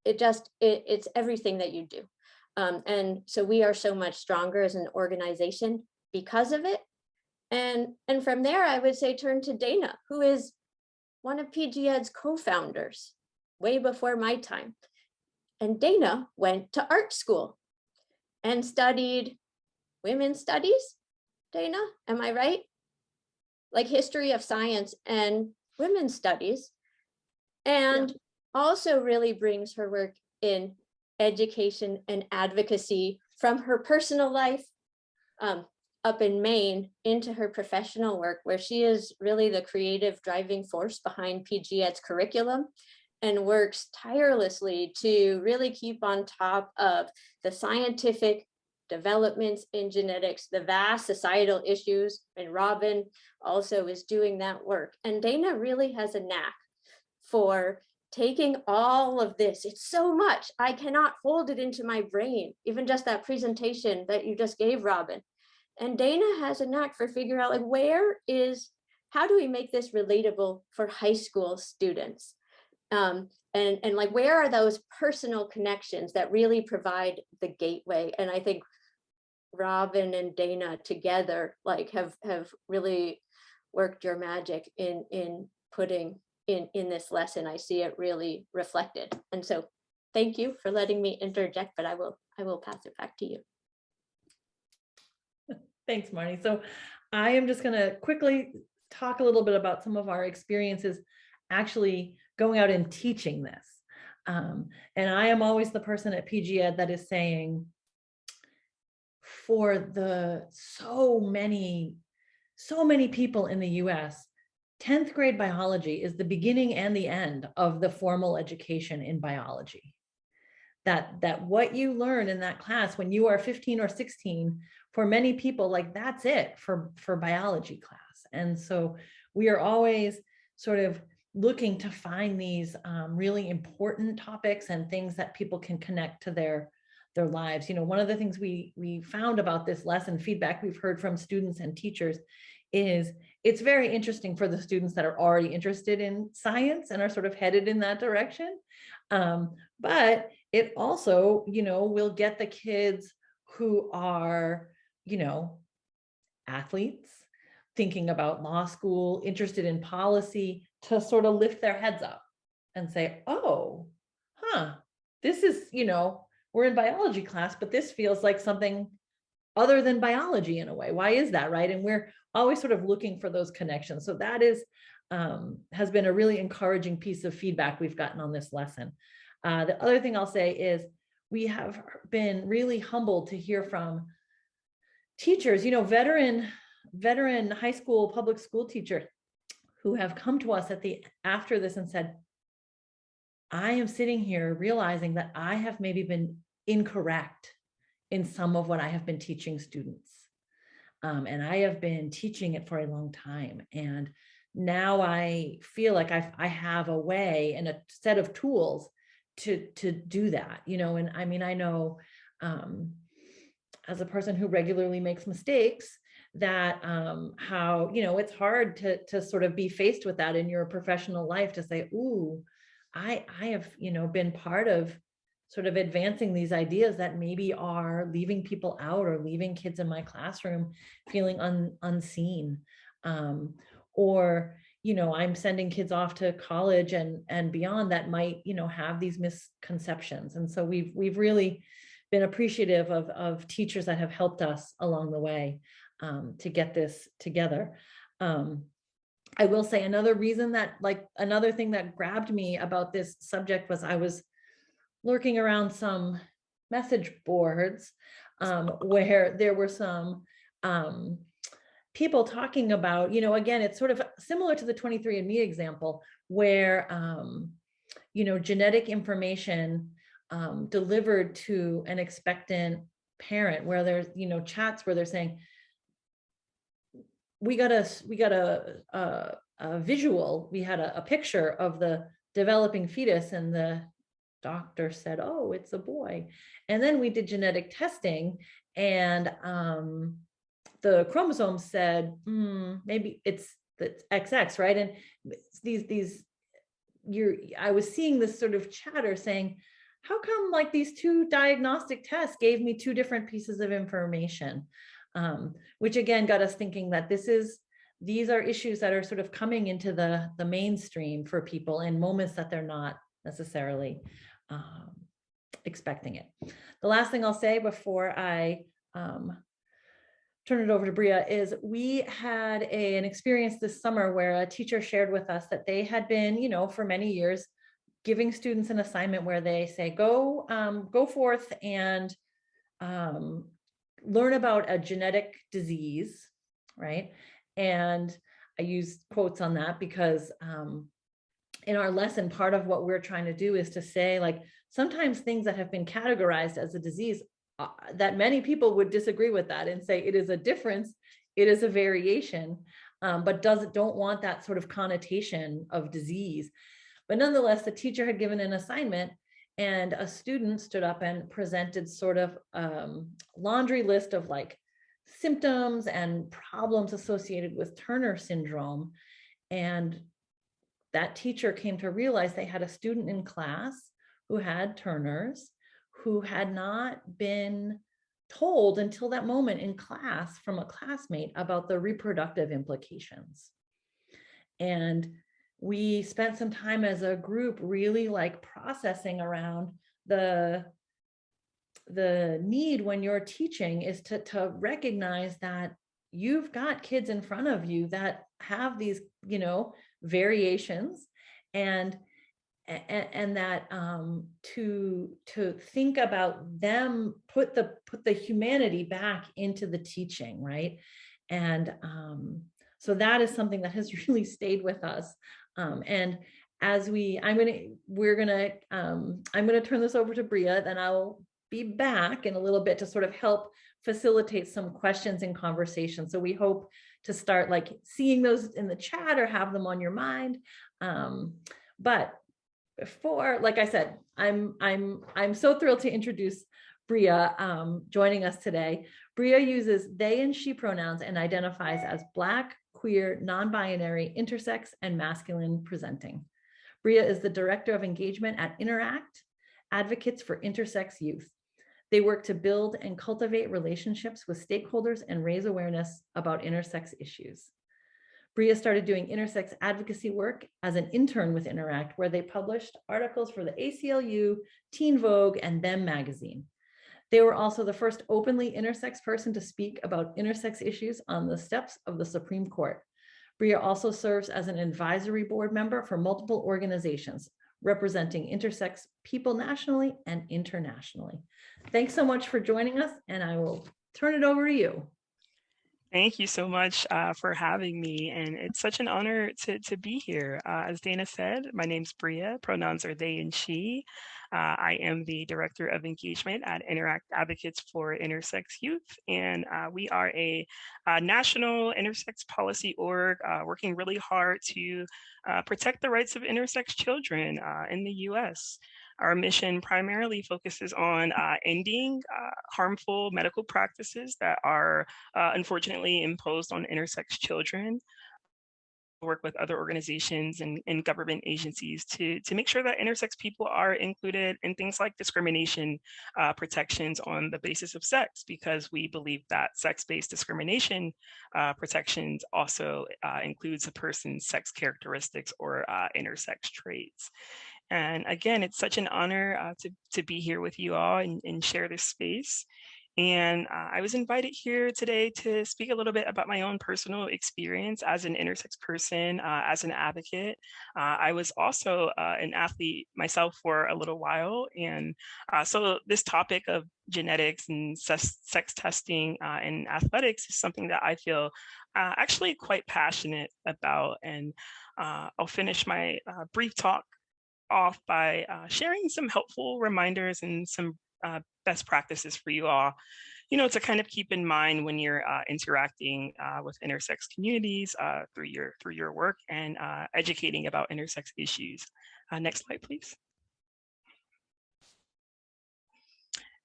It's everything that you do. And so we are so much stronger as an organization because of it. And from there, I would say turn to Dana, who is one of PG Ed's co-founders way before my time. And Dana went to art school and studied women's studies. Dana, am I right? Like history of science and women's studies. And also really brings her work in education and advocacy from her personal life up in Maine into her professional work, where she is really the creative driving force behind PG Ed's curriculum and works tirelessly to really keep on top of the scientific developments in genetics, the vast societal issues, and Robin also is doing that work. And Dana really has a knack for taking all of this. It's so much, I cannot hold it into my brain, even just that presentation that you just gave, Robin. And Dana has a knack for figuring out like, how do we make this relatable for high school students? And like, where are those personal connections that really provide the gateway? And I think Robin and Dana together like have really worked your magic in putting in this lesson. I see it really reflected. And so thank you for letting me interject, but I will pass it back to you. Thanks, Marnie. So I am just going to quickly talk a little bit about some of our experiences actually going out and teaching this. And I am always the person at PG Ed that is saying, for the so many people in the US, 10th grade biology is the beginning and the end of the formal education in biology. That what you learn in that class when you are 15 or 16, for many people, like that's it for biology class. And so we are always sort of looking to find these really important topics and things that people can connect to their lives. You know, one of the things we found about this lesson, feedback we've heard from students and teachers, is it's very interesting for the students that are already interested in science and are sort of headed in that direction. But it also, you know, will get the kids who are, you know, athletes, thinking about law school, interested in policy, to sort of lift their heads up and say, oh, this is, you know, we're in biology class, but this feels like something other than biology in a way. Why is that, right? And we're always sort of looking for those connections. So that is has been a really encouraging piece of feedback we've gotten on this lesson. The other thing I'll say is we have been really humbled to hear from teachers, you know, veteran high school, public school teachers who have come to us after this and said, I am sitting here realizing that I have maybe been incorrect in some of what I have been teaching students. And I have been teaching it for a long time. And now I feel like I have a way and a set of tools to do that, you know. And I mean, I know as a person who regularly makes mistakes, that how, you know, it's hard to sort of be faced with that in your professional life, to say, ooh, I have, you know, been part of sort of advancing these ideas that maybe are leaving people out or leaving kids in my classroom feeling unseen. Or, I'm sending kids off to college and beyond that might, have these misconceptions. And so we've really been appreciative of teachers that have helped us along the way to get this together. I will say another reason that, another thing that grabbed me about this subject was I was lurking around some message boards where there were some people talking about, again, it's sort of similar to the 23andMe example where, genetic information delivered to an expectant parent, where there's, chats where they're saying, we got a visual, we had a picture of the developing fetus, and the doctor said, oh, it's a boy. And then we did genetic testing, and the chromosome said, maybe it's XX, right? And I was seeing this sort of chatter saying, how come these two diagnostic tests gave me two different pieces of information? Which again got us thinking that these are issues that are sort of coming into the mainstream for people in moments that they're not necessarily expecting it. The last thing I'll say before I turn it over to Bria is we had an experience this summer where a teacher shared with us that they had been, for many years, giving students an assignment where they say, go forth and learn about a genetic disease, right? And I use quotes on that because in our lesson, part of what we're trying to do is to say, sometimes things that have been categorized as a disease, that many people would disagree with that and say it is a difference, it is a variation, but don't want that sort of connotation of disease. But nonetheless, the teacher had given an assignment, and a student stood up and presented sort of laundry list of symptoms and problems associated with Turner syndrome. And that teacher came to realize they had a student in class who had Turner's, who had not been told until that moment in class from a classmate about the reproductive implications. And we spent some time as a group really processing around the need when you're teaching is to recognize that you've got kids in front of you that have these, variations, and that to think about them, put the humanity back into the teaching, right? And so that is something that has really stayed with us. And as I'm gonna turn this over to Bria, then I'll be back in a little bit to sort of help facilitate some questions and conversation. So we hope to start seeing those in the chat or have them on your mind. But before, like I said, I'm so thrilled to introduce Bria joining us today. Bria uses they and she pronouns and identifies as Black, queer, non-binary, intersex, and masculine presenting. Bria is the Director of Engagement at Interact, Advocates for Intersex Youth. They work to build and cultivate relationships with stakeholders and raise awareness about intersex issues. Bria started doing intersex advocacy work as an intern with Interact, where they published articles for the ACLU, Teen Vogue, and Them magazine. They were also the first openly intersex person to speak about intersex issues on the steps of the Supreme Court. Bria also serves as an advisory board member for multiple organizations representing intersex people nationally and internationally. Thanks so much for joining us, and I will turn it over to you. Thank you so much for having me, and it's such an honor to be here. As Dana said, my name's Bria, pronouns are they and she. I am the Director of Engagement at Interact Advocates for Intersex Youth, and we are a national intersex policy org working really hard to protect the rights of intersex children in the US. Our mission primarily focuses on ending harmful medical practices that are unfortunately imposed on intersex children. work with other organizations and government agencies to make sure that intersex people are included in things like discrimination protections on the basis of sex, because we believe that sex-based discrimination protections also includes a person's sex characteristics or intersex traits. And again, it's such an honor to be here with you all and share this space. And I was invited here today to speak a little bit about my own personal experience as an intersex person, as an advocate. I was also an athlete myself for a little while. And so this topic of genetics and sex testing in athletics is something that I feel actually quite passionate about. And I'll finish my brief talk off by sharing some helpful reminders and some best practices for you all, to kind of keep in mind when you're interacting with intersex communities through your work and educating about intersex issues. Next slide, please.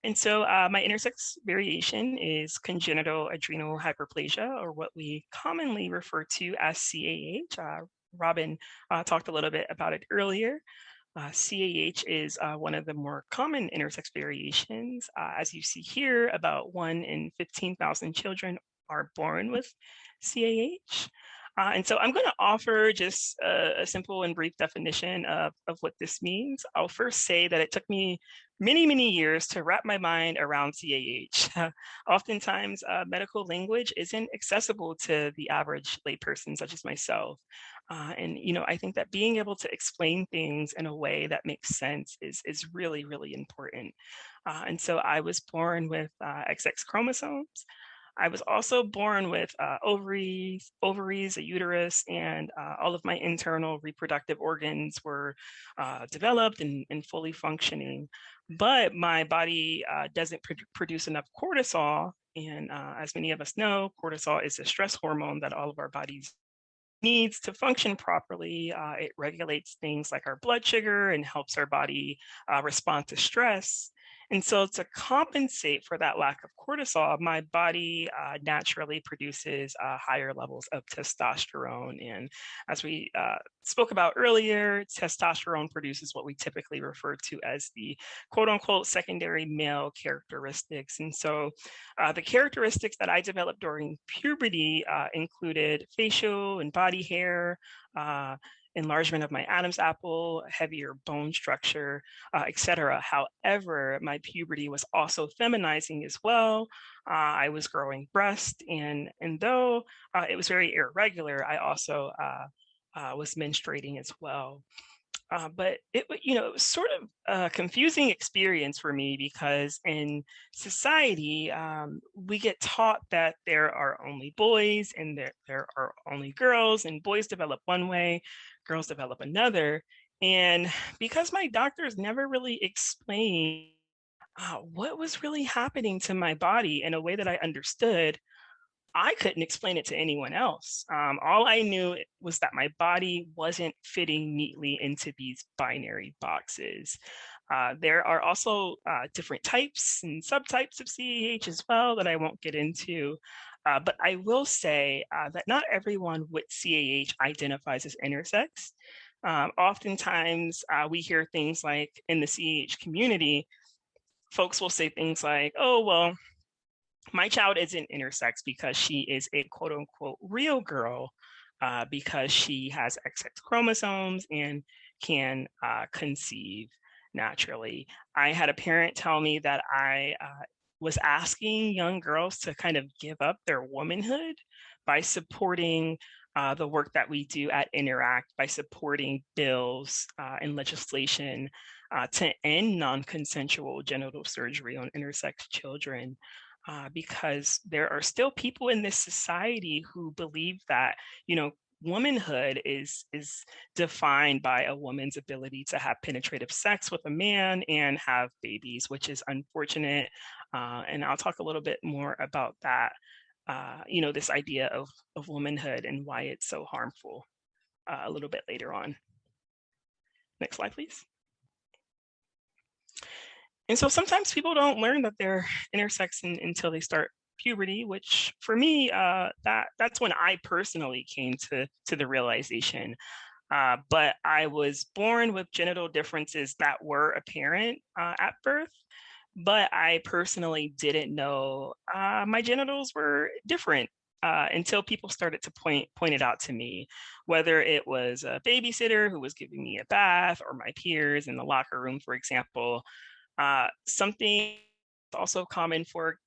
And so my intersex variation is congenital adrenal hyperplasia, or what we commonly refer to as CAH. Robin talked a little bit about it earlier. CAH is one of the more common intersex variations. As you see here, about 1 in 15,000 children are born with CAH. And so I'm going to offer just a simple and brief definition of what this means. I'll first say that it took me many, many years to wrap my mind around CAH. Oftentimes, medical language isn't accessible to the average layperson, such as myself. And I think that being able to explain things in a way that makes sense is really, really important. And so I was born with XX chromosomes. I was also born with ovaries, a uterus, and all of my internal reproductive organs were developed and fully functioning. But my body doesn't produce enough cortisol. And as many of us know, cortisol is a stress hormone that all of our bodies needs to function properly. It regulates things like our blood sugar and helps our body respond to stress. And so to compensate for that lack of cortisol, my body naturally produces higher levels of testosterone. And as we spoke about earlier, testosterone produces what we typically refer to as the quote unquote secondary male characteristics. And so the characteristics that I developed during puberty included facial and body hair, enlargement of my Adam's apple, heavier bone structure, etc. However, my puberty was also feminizing as well. I was growing breast, and though it was very irregular, I also was menstruating as well. But it was sort of a confusing experience for me, because in society, we get taught that there are only boys and there are only girls, and boys develop one way, girls develop another. And because my doctors never really explained what was really happening to my body in a way that I understood, I couldn't explain it to anyone else. All I knew was that my body wasn't fitting neatly into these binary boxes. There are also different types and subtypes of CAH as well that I won't get into. But I will say that not everyone with CAH identifies as intersex. Oftentimes, we hear things like in the CAH community, folks will say things like, oh, well, my child isn't intersex because she is a quote unquote real girl because she has XX chromosomes and can conceive naturally. I had a parent tell me that I was asking young girls to kind of give up their womanhood by supporting the work that we do at Interact, by supporting bills and legislation to end non-consensual genital surgery on intersex children. Because there are still people in this society who believe that, womanhood is defined by a woman's ability to have penetrative sex with a man and have babies, which is unfortunate. And I'll talk a little bit more about that, this idea of womanhood and why it's so harmful a little bit later on. Next slide, please. And so sometimes people don't learn that they're intersex until they start puberty, which for me, that's when I personally came to the realization. But I was born with genital differences that were apparent at birth, but I personally didn't know my genitals were different until people started to point it out to me, whether it was a babysitter who was giving me a bath or my peers in the locker room, for example. Something also common for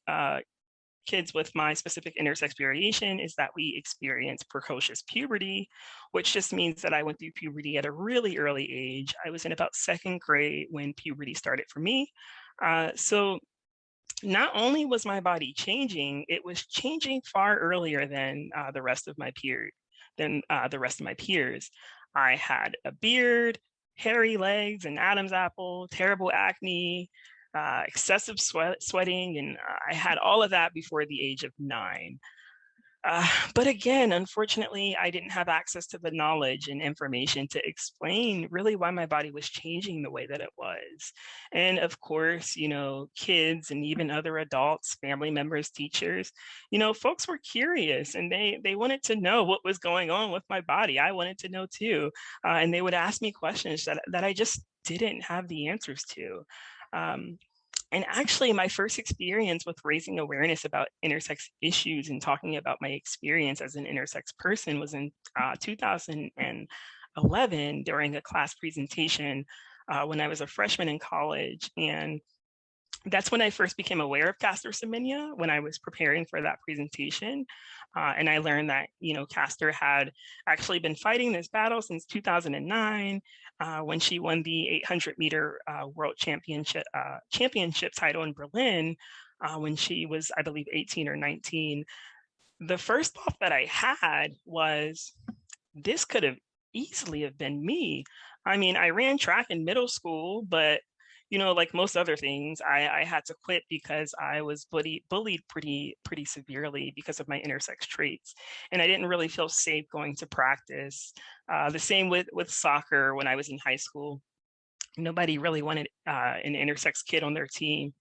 kids with my specific intersex variation is that we experience precocious puberty, which just means that I went through puberty at a really early age. I was in about second grade when puberty started for me. So not only was my body changing, it was changing far earlier than the rest of my peers. I had a beard, hairy legs, an Adam's apple, terrible acne, excessive sweating, and I had all of that before the age of 9. But again, unfortunately, I didn't have access to the knowledge and information to explain really why my body was changing the way that it was. And of course, kids and even other adults, family members, teachers, folks were curious and they wanted to know what was going on with my body. I wanted to know too. And they would ask me questions that I just didn't have the answers to. And actually, my first experience with raising awareness about intersex issues and talking about my experience as an intersex person was in 2011 during a class presentation when I was a freshman in college. And that's when I first became aware of Castor Semenya, when I was preparing for that presentation. And I learned that, Castor had actually been fighting this battle since 2009 when she won the 800-meter world championship title in Berlin when she was, I believe, 18 or 19. The first thought that I had was, this could have easily have been me. I mean, I ran track in middle school, but like most other things, I had to quit because I was bullied pretty severely because of my intersex traits, and I didn't really feel safe going to practice. The same with soccer when I was in high school. Nobody really wanted an intersex kid on their team,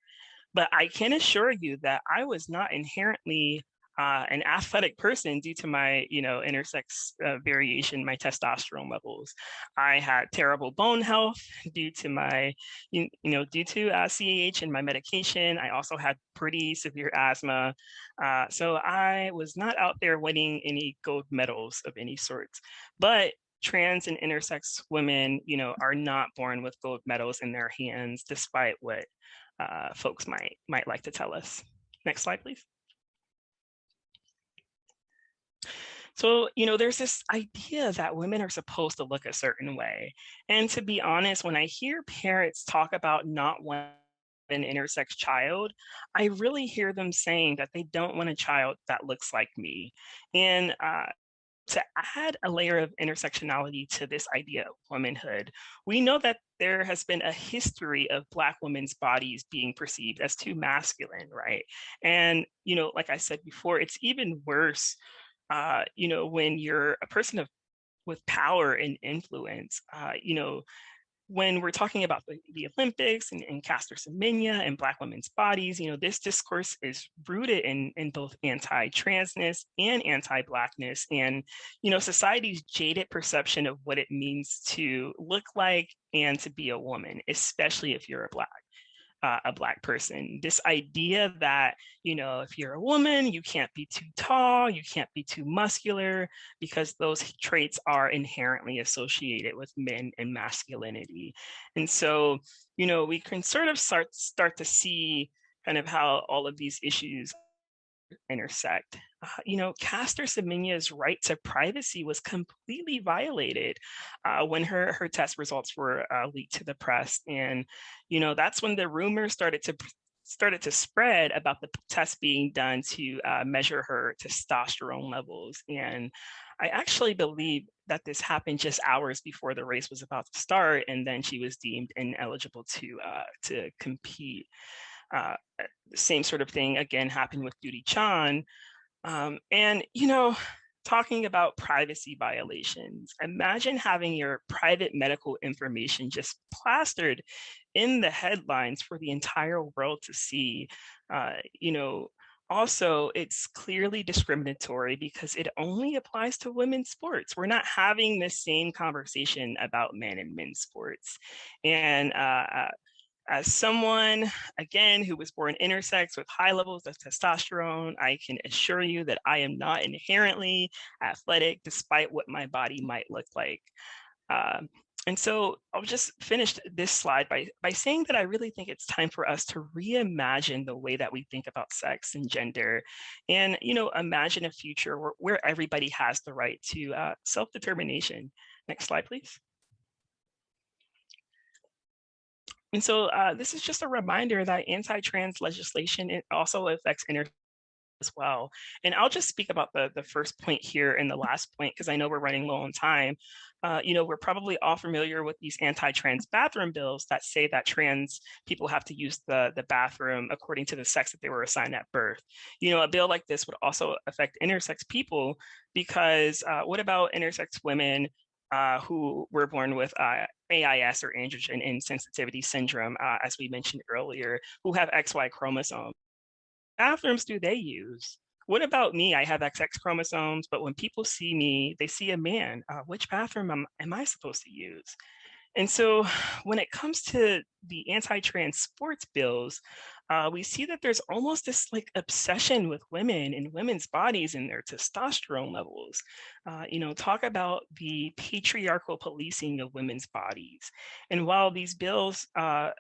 but I can assure you that I was not inherently an athletic person due to my, intersex variation, my testosterone levels. I had terrible bone health due to my, due to CAH and my medication. I also had pretty severe asthma. So I was not out there winning any gold medals of any sort. But trans and intersex women, are not born with gold medals in their hands, despite what folks might like to tell us. Next slide, please. So, there's this idea that women are supposed to look a certain way. And to be honest, when I hear parents talk about not wanting an intersex child, I really hear them saying that they don't want a child that looks like me. And to add a layer of intersectionality to this idea of womanhood, we know that there has been a history of Black women's bodies being perceived as too masculine, right? And, like I said before, it's even worse when you're a person with power and influence, when we're talking about the Olympics and Castor Semenya and Black women's bodies, this discourse is rooted in both anti-transness and anti-Blackness and, society's jaded perception of what it means to look like and to be a woman, especially if you're a Black person. This idea that, if you're a woman, you can't be too tall, you can't be too muscular, because those traits are inherently associated with men and masculinity. And so, we can sort of start to see kind of how all of these issues intersect. Castor Semenya's right to privacy was completely violated when her test results were leaked to the press, and that's when the rumors started to spread about the test being done to measure her testosterone levels. And I actually believe that this happened just hours before the race was about to start, and then she was deemed ineligible to compete. The same sort of thing again happened with Duty Chan. And, talking about privacy violations, imagine having your private medical information just plastered in the headlines for the entire world to see. Also, it's clearly discriminatory because it only applies to women's sports. We're not having the same conversation about men and men's sports. And as someone, again, who was born intersex with high levels of testosterone, I can assure you that I am not inherently athletic, despite what my body might look like. Um, and so I'll just finish this slide by saying that I really think it's time for us to reimagine the way that we think about sex and gender, and imagine a future where everybody has the right to self-determination. Next slide, please. And so this is just a reminder that anti-trans legislation, it also affects as well. And I'll just speak about the first point here and the last point, because I know we're running low on time. We're probably all familiar with these anti-trans bathroom bills that say that trans people have to use the bathroom according to the sex that they were assigned at birth. A bill like this would also affect intersex people, because what about intersex women who were born with AIS, or androgen insensitivity syndrome, as we mentioned earlier, who have XY chromosomes? Bathrooms do they use? What about me? I have XX chromosomes, but when people see me, they see a man. Which bathroom am I supposed to use? And so when it comes to the anti-trans sports bills, we see that there's almost this obsession with women and women's bodies and their testosterone levels. Talk about the patriarchal policing of women's bodies. And while these bills are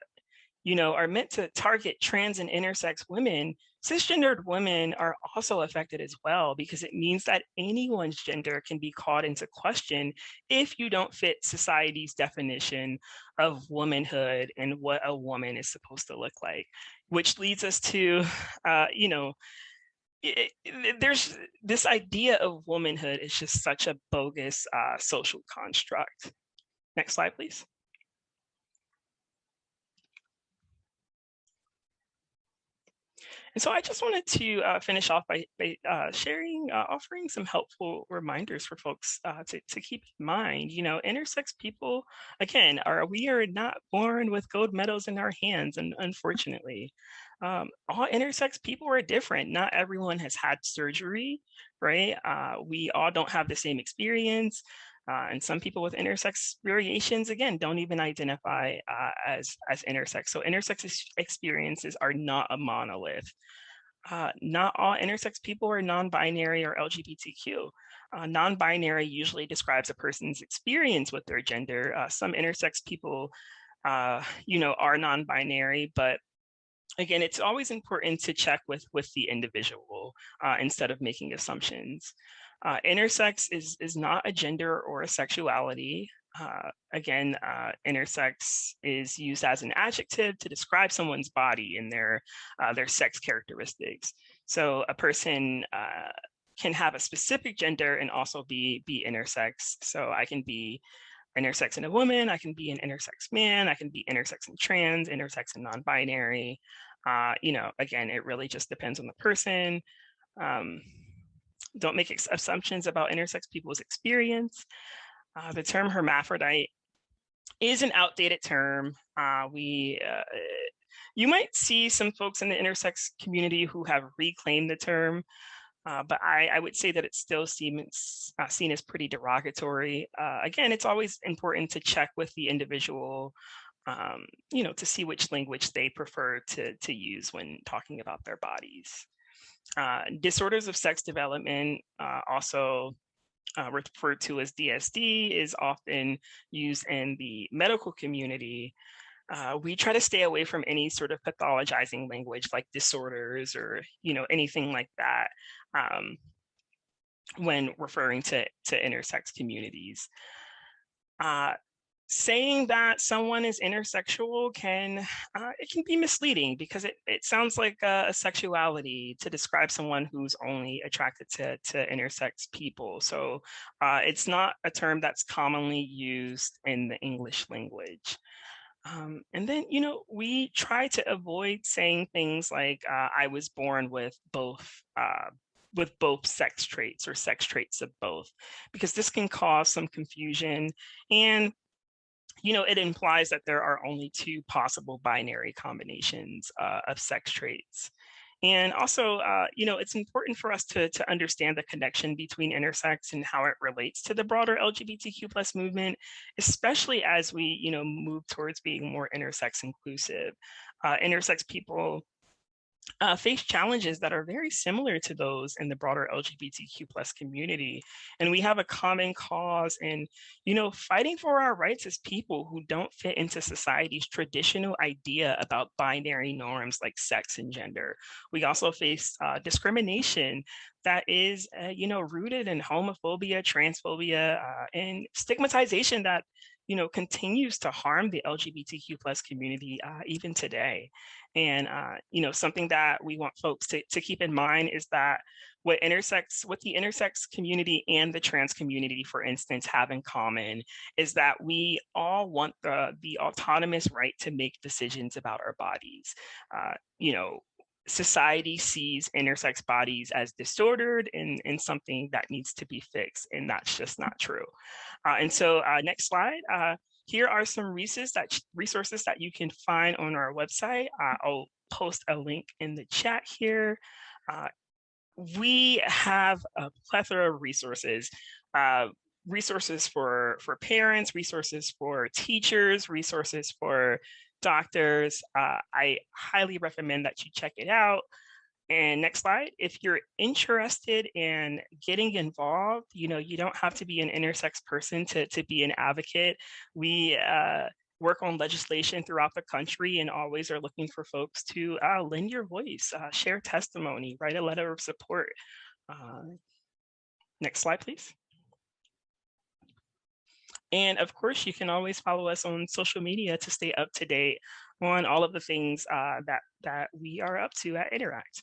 meant to target trans and intersex women, cisgendered women are also affected as well, because it means that anyone's gender can be called into question if you don't fit society's definition of womanhood and what a woman is supposed to look like, which leads us to, there's this idea of womanhood is just such a bogus social construct. Next slide, please. And so I just wanted to finish off by offering some helpful reminders for folks to keep in mind. Intersex people, again, we are not born with gold medals in our hands, and unfortunately, all intersex people are different. Not everyone has had surgery, right? We all don't have the same experience. And some people with intersex variations, again, don't even identify as intersex. So intersex experiences are not a monolith. Not all intersex people are non-binary or LGBTQ. Non-binary usually describes a person's experience with their gender. Some intersex people, are non-binary, but again, it's always important to check with the individual instead of making assumptions. Intersex is not a gender or a sexuality. Again, intersex is used as an adjective to describe someone's body and their sex characteristics. So a person can have a specific gender and also be intersex. So I can be intersex and a woman, I can be an intersex man, I can be intersex and trans, intersex and non-binary. Again, it really just depends on the person. Don't make assumptions about intersex people's experience. The term hermaphrodite is an outdated term. You might see some folks in the intersex community who have reclaimed the term, but I would say that it's still seen as pretty derogatory. Again, it's always important to check with the individual, to see which language they prefer to use when talking about their bodies. Disorders of sex development, also referred to as DSD, is often used in the medical community. We try to stay away from any sort of pathologizing language like disorders or anything like that when referring to intersex communities. Saying that someone is intersexual can be misleading, because it sounds like a sexuality to describe someone who's only attracted to intersex people. So it's not a term that's commonly used in the English language. And then, we try to avoid saying things like, I was born with both sex traits or sex traits of both, because this can cause some confusion. And it implies that there are only two possible binary combinations of sex traits. And also, it's important for us to understand the connection between intersex and how it relates to the broader LGBTQ plus movement, especially as we, move towards being more intersex inclusive. Intersex people face challenges that are very similar to those in the broader LGBTQ plus community. And we have a common cause in, fighting for our rights as people who don't fit into society's traditional idea about binary norms like sex and gender. We also face discrimination that is, rooted in homophobia, transphobia, and stigmatization that continues to harm the LGBTQ plus community even today. And something that we want folks to keep in mind is that what the intersex community and the trans community, for instance, have in common is that we all want the autonomous right to make decisions about our bodies. Society sees intersex bodies as disordered and something that needs to be fixed, and that's just not true. And so next slide. Here are some resources that you can find on our website. I'll post a link in the chat here. We have a plethora of resources. Resources for parents, resources for teachers, resources for doctors. I highly recommend that you check it out. And next slide, if you're interested in getting involved, you don't have to be an intersex person to be an advocate. We work on legislation throughout the country and always are looking for folks to lend your voice, share testimony, write a letter of support. Next slide, please. And of course, you can always follow us on social media to stay up to date on all of the things that we are up to at Interact.